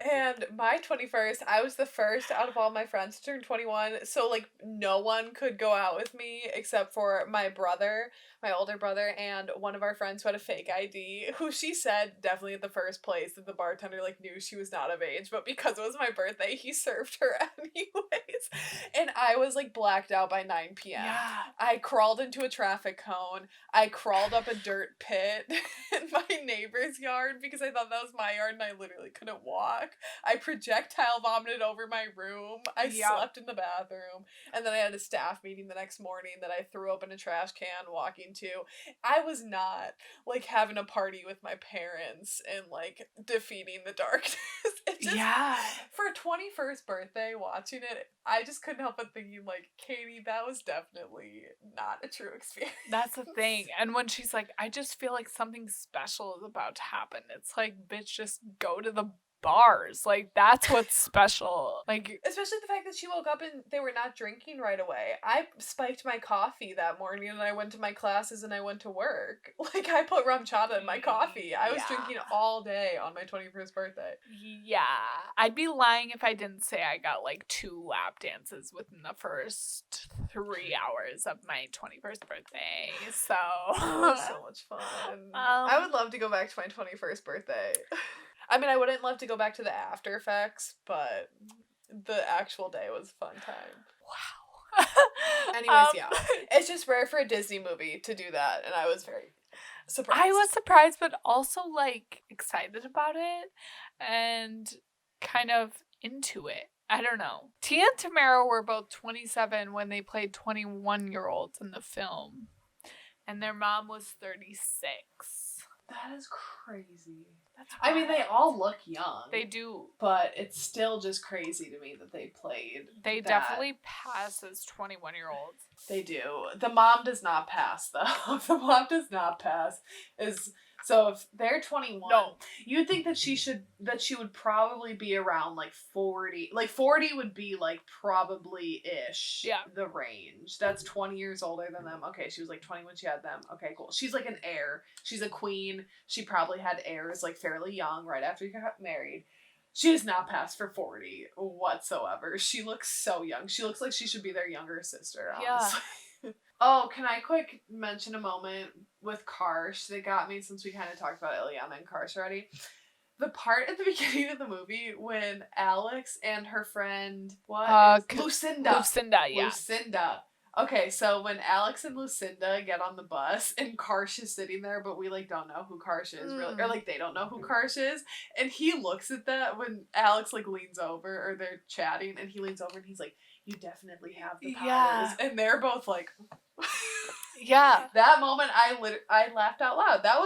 And my 21st, I was the first out of all my friends to turn 21. So, like, no one could go out with me except for my brother, my older brother, and one of our friends who had a fake ID, who she said definitely at the first place that the bartender, like, knew she was not of age. But because it was my birthday, he served her anyways. And I was, like, blacked out by 9 p.m. Yeah. I crawled into a traffic cone. I crawled up a dirt pit in my neighbor's yard because I thought that was my yard and I literally couldn't walk. I projectile vomited over my room. I slept in the bathroom. And then I had a staff meeting the next morning that I threw up in a trash can walking to. I was not, like, having a party with my parents and, like, defeating the darkness. It just, for a 21st birthday, watching it, I just couldn't help but thinking, like, Katie, that was definitely not a true experience. That's the thing. And when she's like, I just feel like something special is about to happen. It's like, bitch, just go to the bars. Like, that's what's special. Like, especially the fact that she woke up and they were not drinking right away. I spiked my coffee that morning and I went to my classes and I went to work. Like, I put rum chata in my coffee. I was drinking all day on my 21st birthday. Yeah. I'd be lying if I didn't say I got like 2 lap dances within the first 3 hours of my 21st birthday. So it was so much fun. I would love to go back to my 21st birthday. I mean, I wouldn't love to go back to the after effects, but the actual day was a fun time. Wow. Anyways, yeah. It's just rare for a Disney movie to do that, and I was very surprised. I was surprised, but also, like, excited about it and kind of into it. I don't know. Tia and Tamera were both 27 when they played 21-year-olds in the film, and their mom was 36. That is crazy. I mean, they all look young. They do. But it's still just crazy to me that they played. They definitely pass as 21-year-olds. They do. The mom does not pass, though. The mom does not pass. So if they're 21, you'd think that she would probably be around like 40. Like 40 would be like probably ish. Yeah. The range. That's 20 years older than them. Okay, she was like 20 when she had them. Okay, cool. She's like an heir. She's a queen. She probably had heirs like fairly young right after she got married. She has not passed for 40 whatsoever. She looks so young. She looks like she should be their younger sister, honestly. Yeah. Oh, can I quick mention a moment with Karsh that got me, since we kind of talked about Ileana and Karsh already? The part at the beginning of the movie when Alex and her friend, Lucinda. Lucinda, yeah. Lucinda. Okay, so when Alex and Lucinda get on the bus and Karsh is sitting there, but we like don't know who Karsh is, really, or like they don't know who Karsh is, and he looks at that when Alex like leans over, or they're chatting, and he leans over and he's like, "You definitely have the powers," and they're both like, yeah. That moment, I laughed out loud. That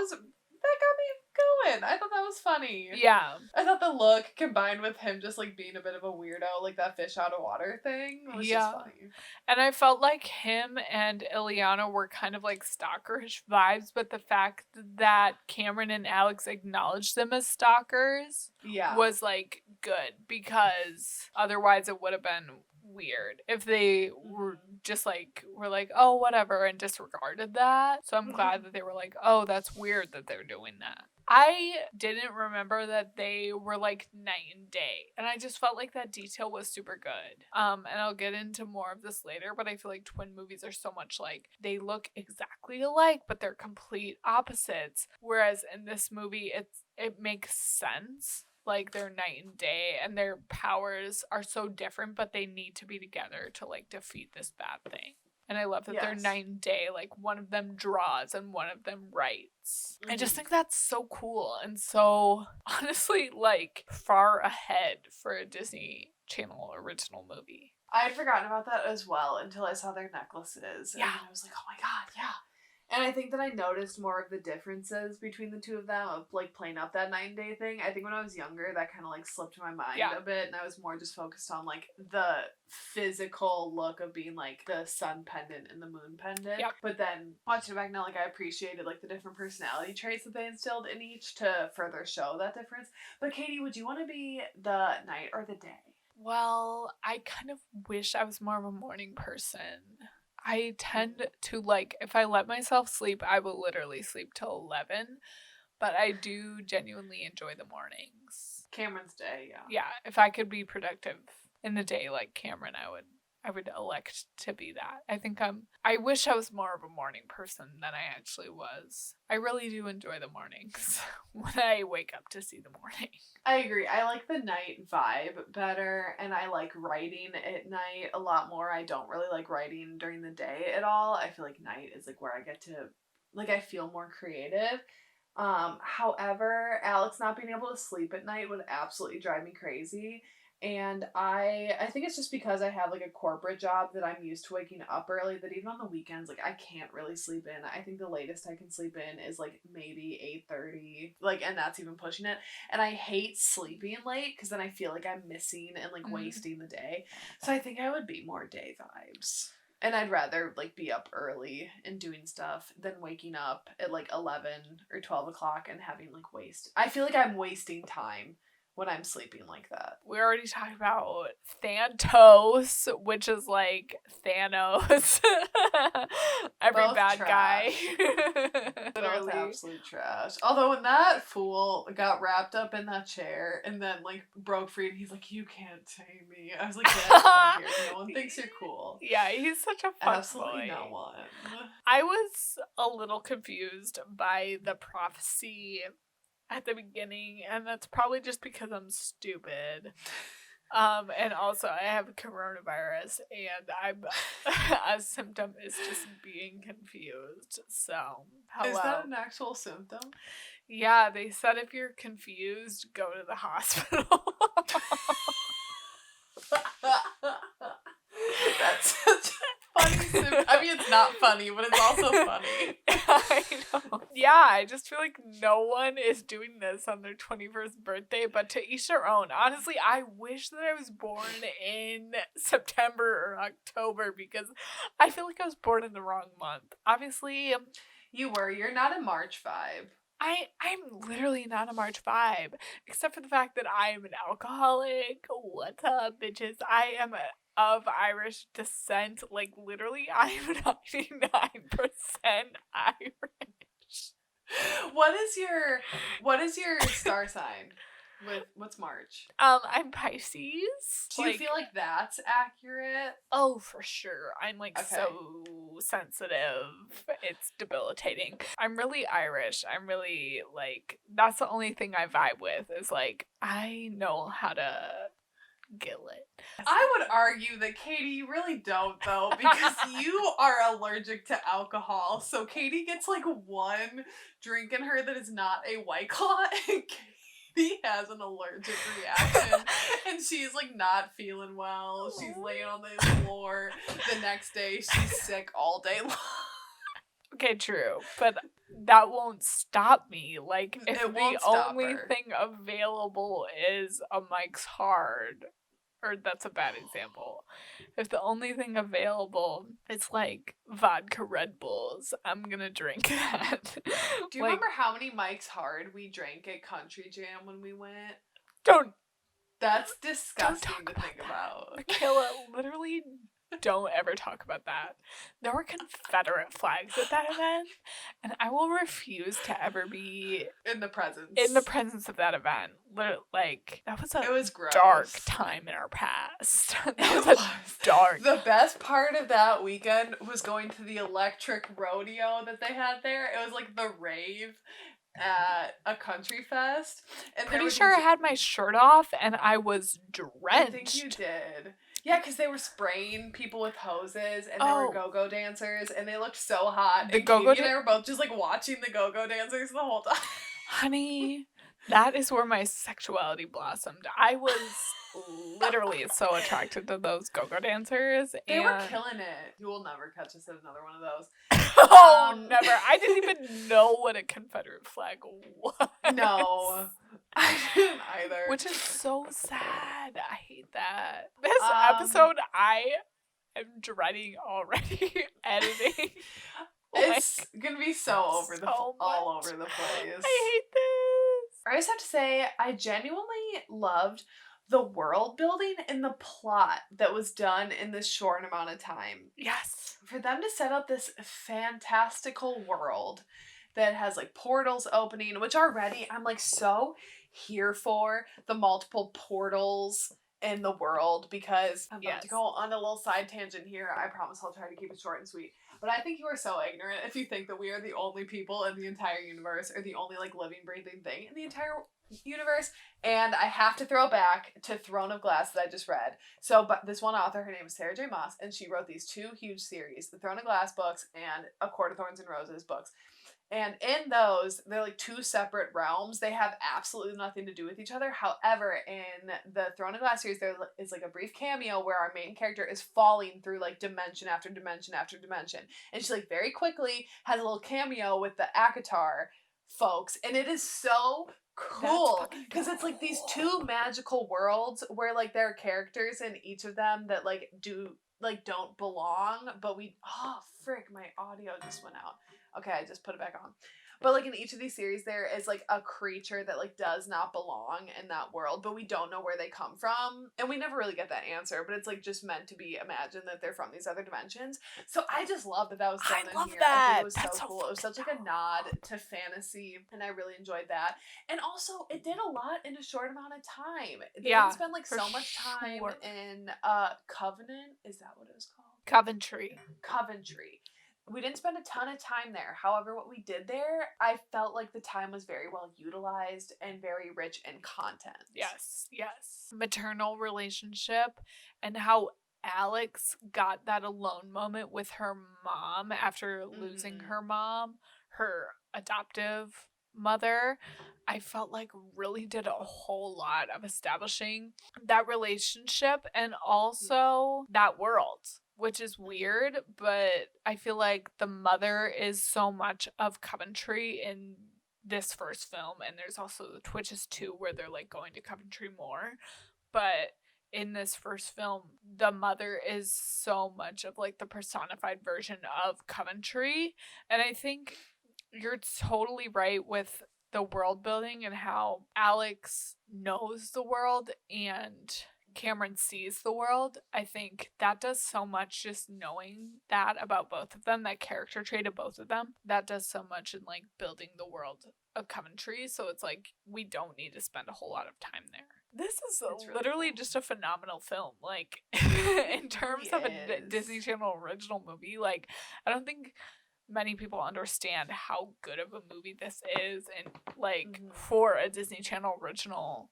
got me going. I thought that was funny. Yeah. I thought the look combined with him just like being a bit of a weirdo, like that fish out of water thing, was just funny. And I felt like him and Ileana were kind of like stalkerish vibes, but the fact that Cameron and Alex acknowledged them as stalkers was like good, because otherwise it would have been weird if they were just like oh whatever and disregarded that. So I'm glad that they were like, oh, that's weird that they're doing that. I didn't remember that they were like night and day, and I just felt like that detail was super good. And I'll get into more of this later, but I feel like twin movies are so much like they look exactly alike but they're complete opposites, whereas in this movie it makes sense. Like, they're night and day, and their powers are so different, but they need to be together to, like, defeat this bad thing. And I love that they're night and day. Like, one of them draws and one of them writes. I just think that's so cool and so, honestly, like, far ahead for a Disney Channel original movie. I had forgotten about that as well until I saw their necklaces. Yeah. And I was like, oh my god, yeah. And I think that I noticed more of the differences between the two of them of like playing up that 9-day thing. I think when I was younger, that kind of like slipped my mind a bit, and I was more just focused on like the physical look of being like the sun pendant and the moon pendant. Yep. But then watching it back now, like I appreciated like the different personality traits that they instilled in each to further show that difference. But Katie, would you want to be the night or the day? Well, I kind of wish I was more of a morning person. I tend to, like, if I let myself sleep, I will literally sleep till 11, but I do genuinely enjoy the mornings. Cameron's day, yeah. Yeah, if I could be productive in the day like Cameron, I would elect to be that. I wish I was more of a morning person than I actually was. I really do enjoy the mornings when I wake up to see the morning. I agree. I like the night vibe better, and I like writing at night a lot more. I don't really like writing during the day at all. I feel like night is like where I get to, like, I feel more creative. However, Alex not being able to sleep at night would absolutely drive me crazy. And I think it's just because I have like a corporate job that I'm used to waking up early, that even on the weekends, like, I can't really sleep in. I think the latest I can sleep in is like maybe 8:30, like, and that's even pushing it. And I hate sleeping late because then I feel like I'm missing and like wasting the day. So I think I would be more day vibes. And I'd rather like be up early and doing stuff than waking up at like 11 or 12 o'clock and having like I feel like I'm wasting time when I'm sleeping like that. We already talked about Thantos, which is like Thanos. Every Both bad guy. That was absolute trash. Although when that fool got wrapped up in that chair and then like broke free and he's like, "You can't tame me," I was like, "Get out of here. No one thinks you're cool." Yeah, he's such a fuck Absolutely boy. no one. I was a little confused by the prophecy at the beginning, and that's probably just because I'm stupid. And also I have coronavirus, and I'm a symptom is just being confused. So, hello. Is that an actual symptom? Yeah, they said if you're confused, go to the hospital. That's such a funny symptom. I mean, it's not funny, but it's also funny. I know. Yeah, I just feel like no one is doing this on their 21st birthday, but to each their own. Honestly, I wish that I was born in September or October, because I feel like I was born in the wrong month. Obviously, you were. You're not a March vibe. I'm literally not a March vibe, except for the fact that I am an alcoholic. What's up, bitches? I am of Irish descent. Like, literally, I am 99% Irish. What is your star sign? What's March? I'm Pisces. Do you feel like that's accurate? Oh, for sure. I'm like Okay. so sensitive. It's debilitating. I'm really Irish. I'm really like, that's the only thing I vibe with, is like, I know how to get lit. I would argue that, Katie, you really don't, though, because you are allergic to alcohol. So Katie gets like one drink in her that is not a White Claw, and Katie has an allergic reaction, and she's like not feeling well. She's laying on the floor. The next day, she's sick all day long. Okay, true, but that won't stop me. Like, if It the won't stop only her. thing available is a Mike's Hard, or that's a bad example. If the only thing available is like vodka Red Bulls, I'm gonna drink that. Do you remember how many Mike's Hard we drank at Country Jam when we went? That's disgusting to think about. Michaela, literally don't ever talk about that. There were Confederate flags at that event, and I will refuse to ever be in the presence of that event. Like, that was it was gross. Dark time in our past. That was dark. The best part of that weekend was going to the electric rodeo that they had there. It was like the rave at a country fest. And pretty sure I had my shirt off and I was drenched. I think you did. Yeah, because they were spraying people with hoses, and there were go-go dancers, and they looked so hot. The and Katie and I were both just like watching the go-go dancers the whole time. Honey, that is where my sexuality blossomed. I was literally so attracted to those go-go dancers. They were killing it. You will never catch us at another one of those. Never. I didn't even know what a Confederate flag was. No. I didn't either. Which is so sad. I hate that. This episode, I am dreading already editing. It's gonna be all over the place. I hate this. I just have to say, I genuinely loved the world building and the plot that was done in this short amount of time. Yes. For them to set up this fantastical world that has like portals opening, which already I'm like so here for the multiple portals in the world, because I'm about to go on a little side tangent here. I promise I'll try to keep it short and sweet. But I think you are so ignorant if you think that we are the only people in the entire universe, or the only like living, breathing thing in the entire universe. And I have to throw back to Throne of Glass that I just read. So, but this one author, her name is Sarah J. Maas, and she wrote these 2 huge series, the Throne of Glass books and A Court of Thorns and Roses books. And in those, they're like 2 separate realms. They have absolutely nothing to do with each other. However, in the Throne of Glass series, there is like a brief cameo where our main character is falling through like dimension after dimension after dimension. And she like very quickly has a little cameo with the Akatar folks. And it is so cool because it's like these 2 magical worlds where like there are characters in each of them that like don't belong, but frick, my audio just went out. Okay, I just put it back on. But like in each of these series, there is like a creature that like does not belong in that world, but we don't know where they come from, and we never really get that answer. But it's like just meant to be imagined that they're from these other dimensions. So I just love that was thrown in here. I think it was so cool. It was such like a nod to fantasy, and I really enjoyed that. And also, it did a lot in a short amount of time. They didn't spend like so much time in Covenant. Is that what it was called? Coventry. We didn't spend a ton of time there. However, what we did there, I felt like the time was very well utilized and very rich in content. Yes. Maternal relationship, and how Alex got that alone moment with her mom after losing her mom, her adoptive mother. I felt like really did a whole lot of establishing that relationship and also that world, which is weird, but I feel like the mother is so much of Coventry in this first film, and there's also the Twitches too, where they're like going to Coventry more. But in this first film, the mother is so much of like the personified version of Coventry, and I think you're totally right with the world building and how Alex knows the world and Cameron sees the world. I think that does so much, just knowing that about both of them, that character trait of both of them, that does so much in like building the world of Coventry. So it's like we don't need to spend a whole lot of time there. This is really literally cool. Just a phenomenal film. Like in terms of a Disney Channel original movie, like I don't think many people understand how good of a movie this is, and like for a Disney Channel original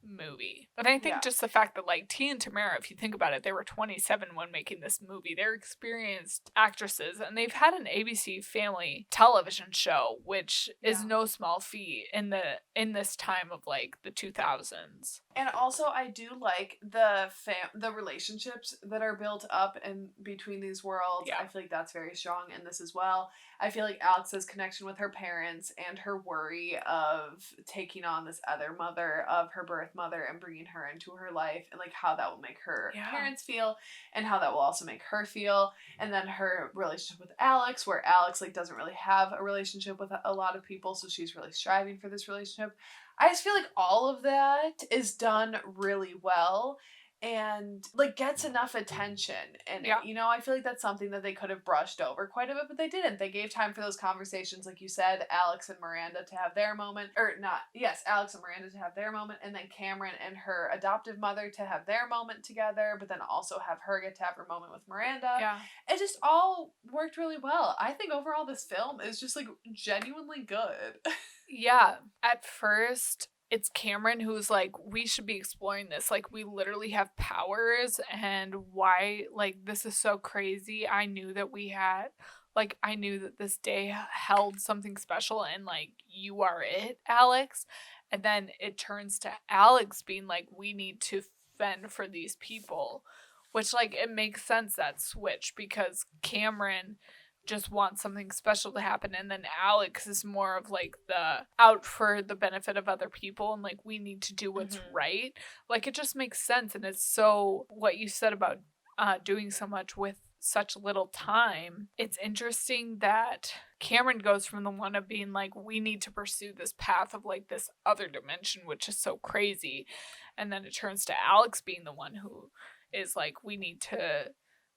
movie. But I think just the fact that like T and Tamera, if you think about it, they were 27 when making this movie. They're experienced actresses, and they've had an ABC family television show, which is no small feat in this time of like the 2000s. And also, I do like the relationships that are built up in between these worlds. I feel like that's very strong in this as well. I feel like Alex's connection with her parents and her worry of taking on this other mother of her birth mother and bringing her into her life, and like how that will make her parents feel, and how that will also make her feel. And then her relationship with Alex, where Alex like doesn't really have a relationship with a lot of people, so she's really striving for this relationship. I just feel like all of that is done really well and like gets enough attention. And you know, I feel like that's something that they could have brushed over quite a bit, but they didn't. They gave time for those conversations, like you said, Alex and Miranda to have their moment, Alex and Miranda to have their moment, and then Cameron and her adoptive mother to have their moment together, but then also have her get to have her moment with Miranda. It just all worked really well. I think overall this film is just like genuinely good. At first it's Cameron who's like, we should be exploring this. Like, we literally have powers, and why, like, this is so crazy. I knew that this day held something special, and like, you are it, Alex. And then it turns to Alex being like, we need to fend for these people, which like, it makes sense, that switch, because Cameron just want something special to happen, and then Alex is more of like the out for the benefit of other people, and like, we need to do what's right. Like, it just makes sense. And it's so what you said about doing so much with such little time. It's interesting that Cameron goes from the one of being like, we need to pursue this path of like this other dimension, which is so crazy, and then it turns to Alex being the one who is like, we need to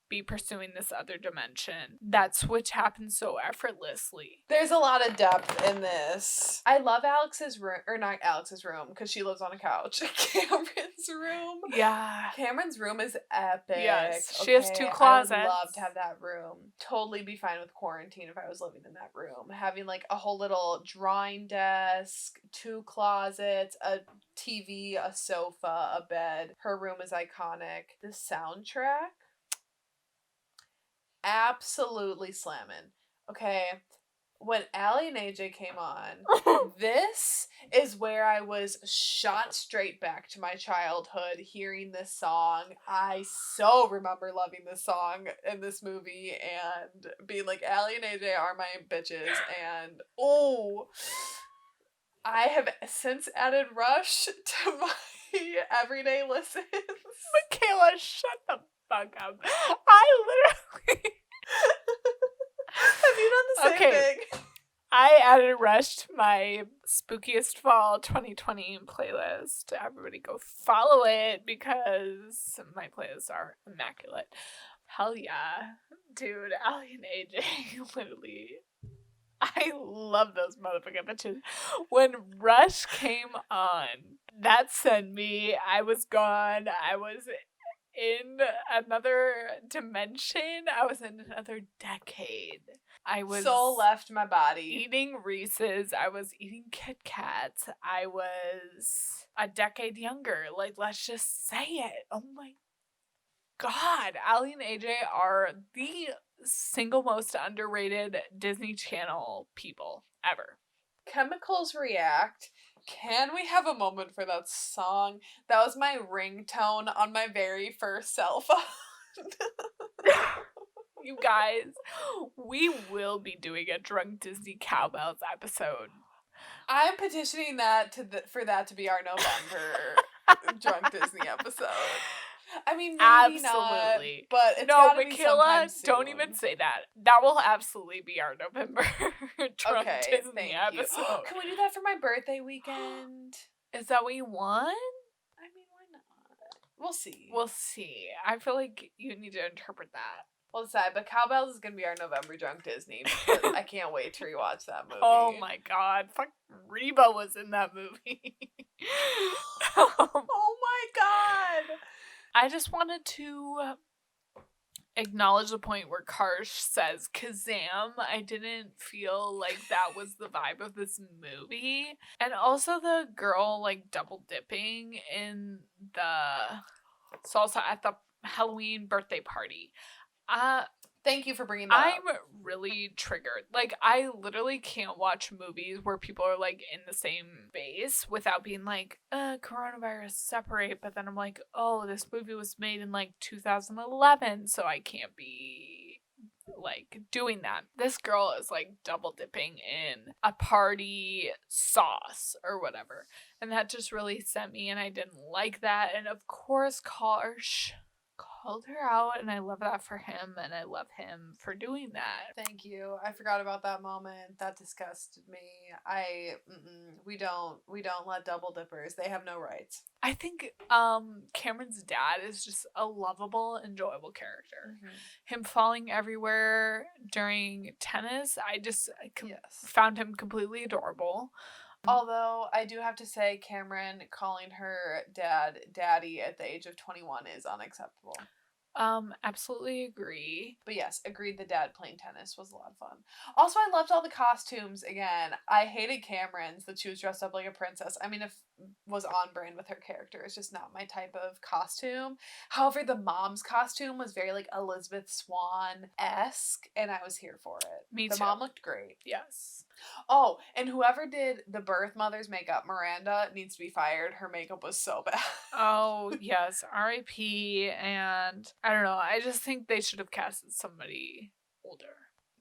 be pursuing this other dimension. That switch happens so effortlessly. There's a lot of depth in this. I love Alex's room, or not Alex's room, because she lives on a couch. Cameron's room. Yeah. Cameron's room is epic. Yes, she has 2 closets. I would love to have that room. Totally be fine with quarantine if I was living in that room. Having like a whole little drawing desk, 2 closets, a TV, a sofa, a bed. Her room is iconic. The soundtrack, absolutely slamming. Okay, when Allie and AJ came on, this is where I was shot straight back to my childhood hearing this song. I so remember loving this song in this movie and being like, Allie and AJ are my bitches. And oh, I have since added Rush to my everyday listens. Michaela, shut the fuck up. I literally... Have you done the same thing? I added Rush to my spookiest fall 2020 playlist. Everybody go follow it because my playlists are immaculate. Hell yeah. Dude, Allie and AJ, literally... I love those motherfucking bitches. When Rush came on, that sent me. I was gone. I was in another dimension. I was in another decade. I was soul left my body. Eating Reese's. I was eating Kit Kats. I was a decade younger. Like, let's just say it. Oh my God. Allie and AJ are the single most underrated Disney Channel people ever. Chemicals React. Can we have a moment for that song? That was my ringtone on my very first cell phone. You guys, we will be doing a Drunk Disney Cowbells episode. I'm petitioning that for that to be our November Drunk Disney episode. I mean, maybe absolutely not, but it's no, gotta Michaela, be soon. don't even say that. That will absolutely be our November Drunk Disney episode. Can we do that for my birthday weekend? Is that what you want? I mean, why not? We'll see. We'll see. I feel like you need to interpret that. We'll decide, but Cowbells is gonna be our November Drunk Disney because I can't wait to rewatch that movie. Oh my God, fuck, Reba was in that movie. Oh my God. I just wanted to acknowledge the point where Karsh says Kazam. I didn't feel like that was the vibe of this movie. And also the girl like double dipping in the salsa at the Halloween birthday party. Thank you for bringing that up. I'm really triggered. Like, I literally can't watch movies where people are, like, in the same base without being like, coronavirus, separate. But then I'm like, oh, this movie was made in, like, 2011, so I can't be, like, doing that. This girl is, like, double dipping in a party sauce or whatever. And that just really sent me, and I didn't like that. And, of course, Karsh called her out, and I love that for him, and I love him for doing that. Thank you. I forgot about that moment. That disgusted me. We don't let double dippers. They have no rights. I think Cameron's dad is just a lovable, enjoyable character. Mm-hmm. Him falling everywhere during tennis, I just found him completely adorable. Although I do have to say, Cameron calling her daddy at the age of 21 is unacceptable. Absolutely agree. But yes, agreed, the dad playing tennis was a lot of fun. Also, I loved all the costumes again. I hated Cameron's that she was dressed up like a princess. I mean, if was on brand with her character. It's just not my type of costume. However, the mom's costume was very like Elizabeth Swann-esque, and I was here for it. Me too. The mom looked great. Yes. Oh, and whoever did the birth mother's makeup, Miranda, needs to be fired. Her makeup was so bad. Oh, yes. R.I.P. And I don't know. I just think they should have casted somebody older.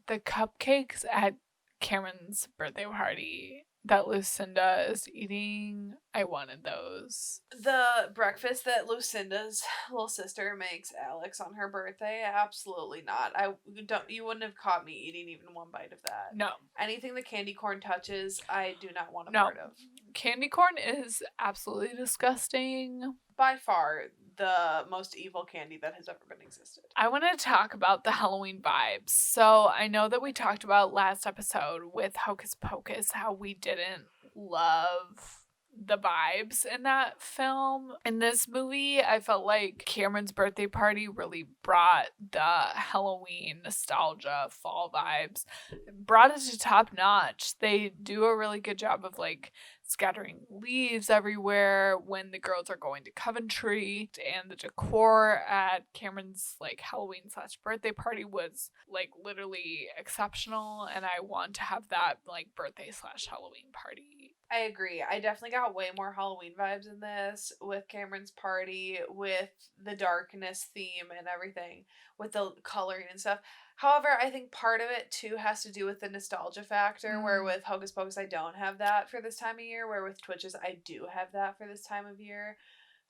The cupcakes at Cameron's birthday party that Lucinda is eating, I wanted those. The breakfast that Lucinda's little sister makes Alex on her birthday, absolutely not. You wouldn't have caught me eating even one bite of that. No. Anything the candy corn touches, I do not want a No. part of. Candy corn is absolutely disgusting. By far the most evil candy that has ever been existed. I want to talk about the Halloween vibes. So I know that we talked about last episode with Hocus Pocus how we didn't love the vibes in that film. In this movie, I felt like Cameron's birthday party really brought the Halloween nostalgia, fall vibes, brought it to top notch. They do a really good job of like scattering leaves everywhere when the girls are going to Coventry, and the decor at Cameron's like Halloween / birthday party was like literally exceptional, and I want to have that like birthday / Halloween party. I agree. I definitely got way more Halloween vibes in this with Cameron's party, with the darkness theme and everything, with the coloring and stuff. However, I think part of it too has to do with the nostalgia factor, where with Hocus Pocus I don't have that for this time of year, where with Twitches I do have that for this time of year.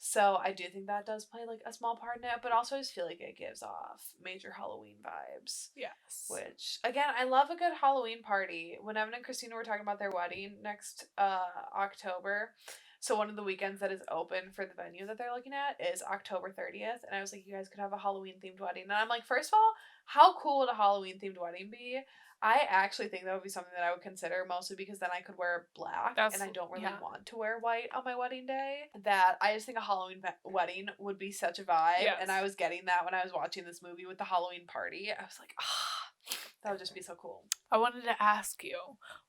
So I do think that does play like a small part in it, but also I just feel like it gives off major Halloween vibes. Yes. Which, again, I love a good Halloween party. When Evan and Christina were talking about their wedding next October, so one of the weekends that is open for the venue that they're looking at is October 30th. And I was like, you guys could have a Halloween themed wedding. And I'm like, first of all, how cool would a Halloween themed wedding be? I actually think that would be something that I would consider, mostly because then I could wear black, and I don't really want to wear white on my wedding day. That I just think a Halloween wedding would be such a vibe, and I was getting that when I was watching this movie with the Halloween party. I was like, that would just be so cool. I wanted to ask you,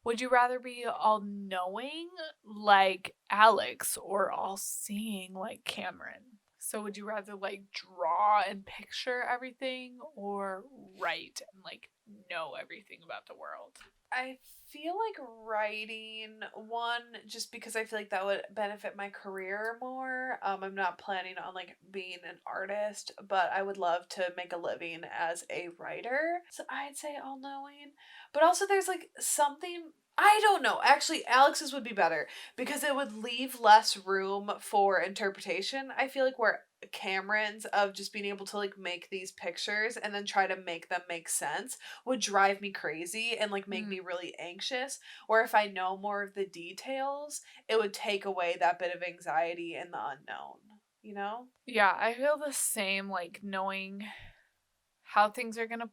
would you rather be all knowing like Alex or all seeing like Cameron? So would you rather like draw and picture everything or write and like know everything about the world? I feel like writing, one, just because I feel like that would benefit my career more. I'm not planning on like being an artist, but I would love to make a living as a writer. So I'd say all knowing. But also there's like something, I don't know. Actually, Alex's would be better because it would leave less room for interpretation. I feel like where Cameron's of just being able to like make these pictures and then try to make them make sense would drive me crazy and like make me really anxious. Or if I know more of the details, it would take away that bit of anxiety and the unknown, you know? Yeah, I feel the same, like knowing how things are gonna,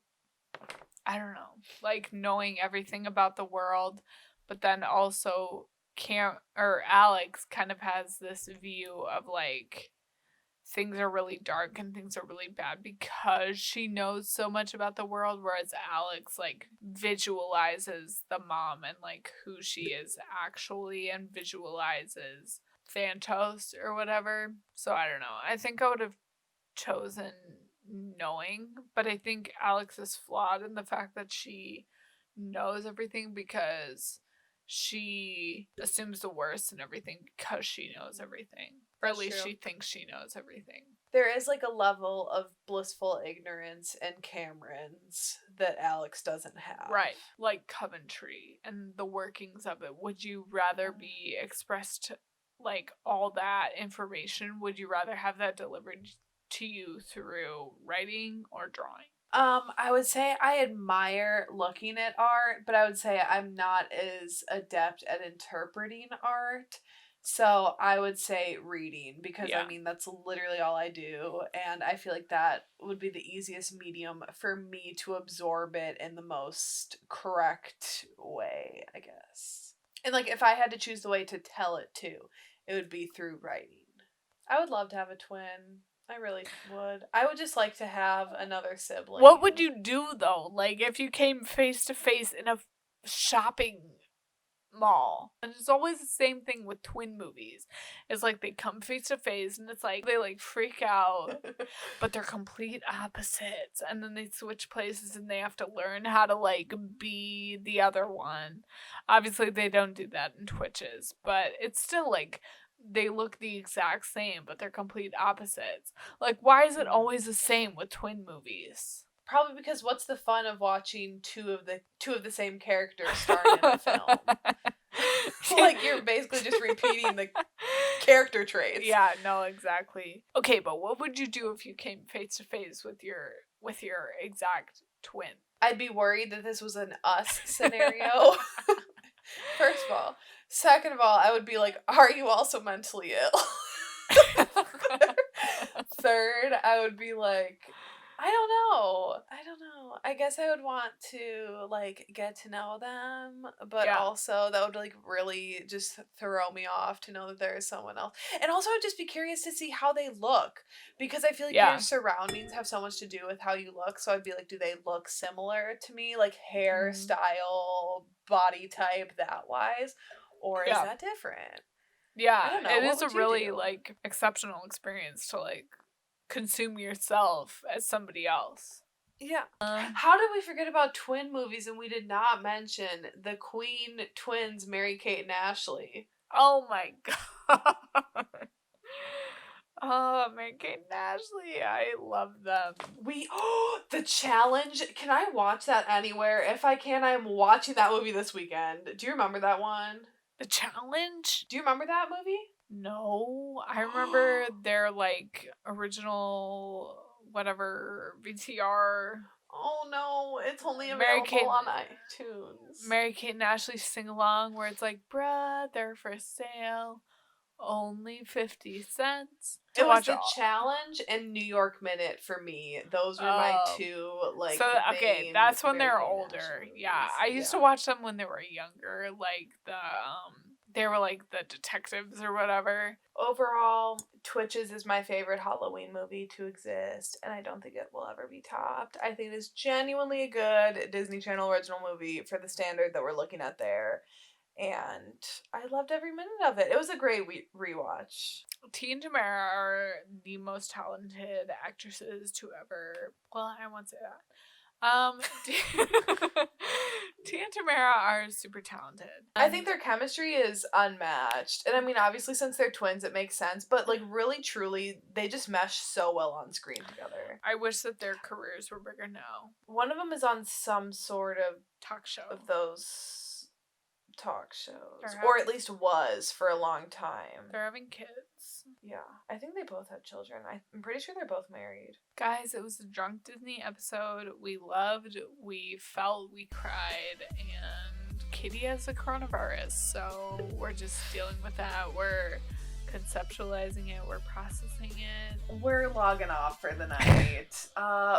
I don't know, like knowing everything about the world, but then also Alex kind of has this view of like things are really dark and things are really bad because she knows so much about the world, whereas Alex like visualizes the mom and like who she is actually and visualizes Thanatos or whatever. So I don't know. I think I would have chosen knowing, but I think Alex is flawed in the fact that she knows everything because she assumes the worst and everything because she knows everything. Or at least she thinks she knows everything. There is like a level of blissful ignorance in Cameron's that Alex doesn't have. Right. Like Coventry and the workings of it. Would you rather be expressed like all that information? Would you rather have that delivered to you through writing or drawing? I would say I admire looking at art, but I would say I'm not as adept at interpreting art. So I would say reading because I mean that's literally all I do, and I feel like that would be the easiest medium for me to absorb it in the most correct way, I guess. And like if I had to choose the way to tell it too, it would be through writing. I would love to have a twin. I really would. I would just like to have another sibling. What would you do though? Like if you came face to face in a shopping mall. And it's always the same thing with twin movies. It's like they come face to face and it's like they like freak out, but they're complete opposites. And then they switch places and they have to learn how to like be the other one. Obviously they don't do that in Twitches, but it's still like they look the exact same, but they're complete opposites. Like why is it always the same with twin movies? Probably because what's the fun of watching two of the same characters starring in a film? Like you're basically just repeating the character traits. Yeah, no, exactly. Okay, but what would you do if you came face to face with your exact twin? I'd be worried that this was an us scenario. First of all. Second of all, I would be like, are you also mentally ill? third, I would be like, I don't know. I guess I would want to like get to know them, but Yeah. also that would like really just throw me off to know that there is someone else. And also I'd just be curious to see how they look, because I feel like Yeah. your surroundings have so much to do with how you look. So I'd be like, do they look similar to me, like hairstyle, body type, that wise, or is Yeah. that different? Yeah, I don't know. it What is a would you really do? like exceptional experience to like consume yourself as somebody else. Yeah. How did we forget about twin movies and we did not mention the Queen twins, Mary Kate and Ashley? Oh my god. Oh, Mary Kate and Ashley, I love them. The Challenge. Can I watch that anywhere? If I can, I'm watching that movie this weekend. Do you remember that one? The Challenge? Do you remember that movie? No, I remember their like original whatever VTR. Oh no, it's only Mary available Kate- on iTunes. Mary Kate and Ashley sing along where it's like, bruh, they're for sale. Only 50 cents. It was The Challenge and New York Minute for me. Those were my two like. So okay, main that's when Mary they're Kate and older. Ashley Yeah, movies. I used to watch them when they were younger, like they were like the detectives or whatever. Overall, Twitches is my favorite Halloween movie to exist, and I don't think it will ever be topped. I think it is genuinely a good Disney Channel original movie for the standard that we're looking at there. And I loved every minute of it. It was a great rewatch. T and Tamera are the most talented actresses to ever. Well, I won't say that. T and Tamera are super talented. I think their chemistry is unmatched. And I mean, obviously, since they're twins, it makes sense. But, like, really, truly, they just mesh so well on screen together. I wish that their careers were bigger now. One of them is on some sort of Talk show. of those talk shows. Or at least was for a long time. They're having kids. Yeah. I think they both have children. I'm pretty sure they're both married. Guys, it was a drunk Disney episode. We loved, we felt, we cried, and Katie has the coronavirus, so we're just dealing with that. We're conceptualizing it, we're processing it. We're logging off for the night.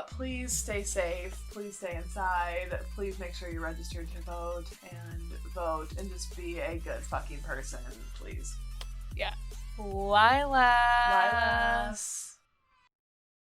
Please stay safe, please stay inside, please make sure you're registered to vote and just be a good fucking person, please. Yeah. Lilas.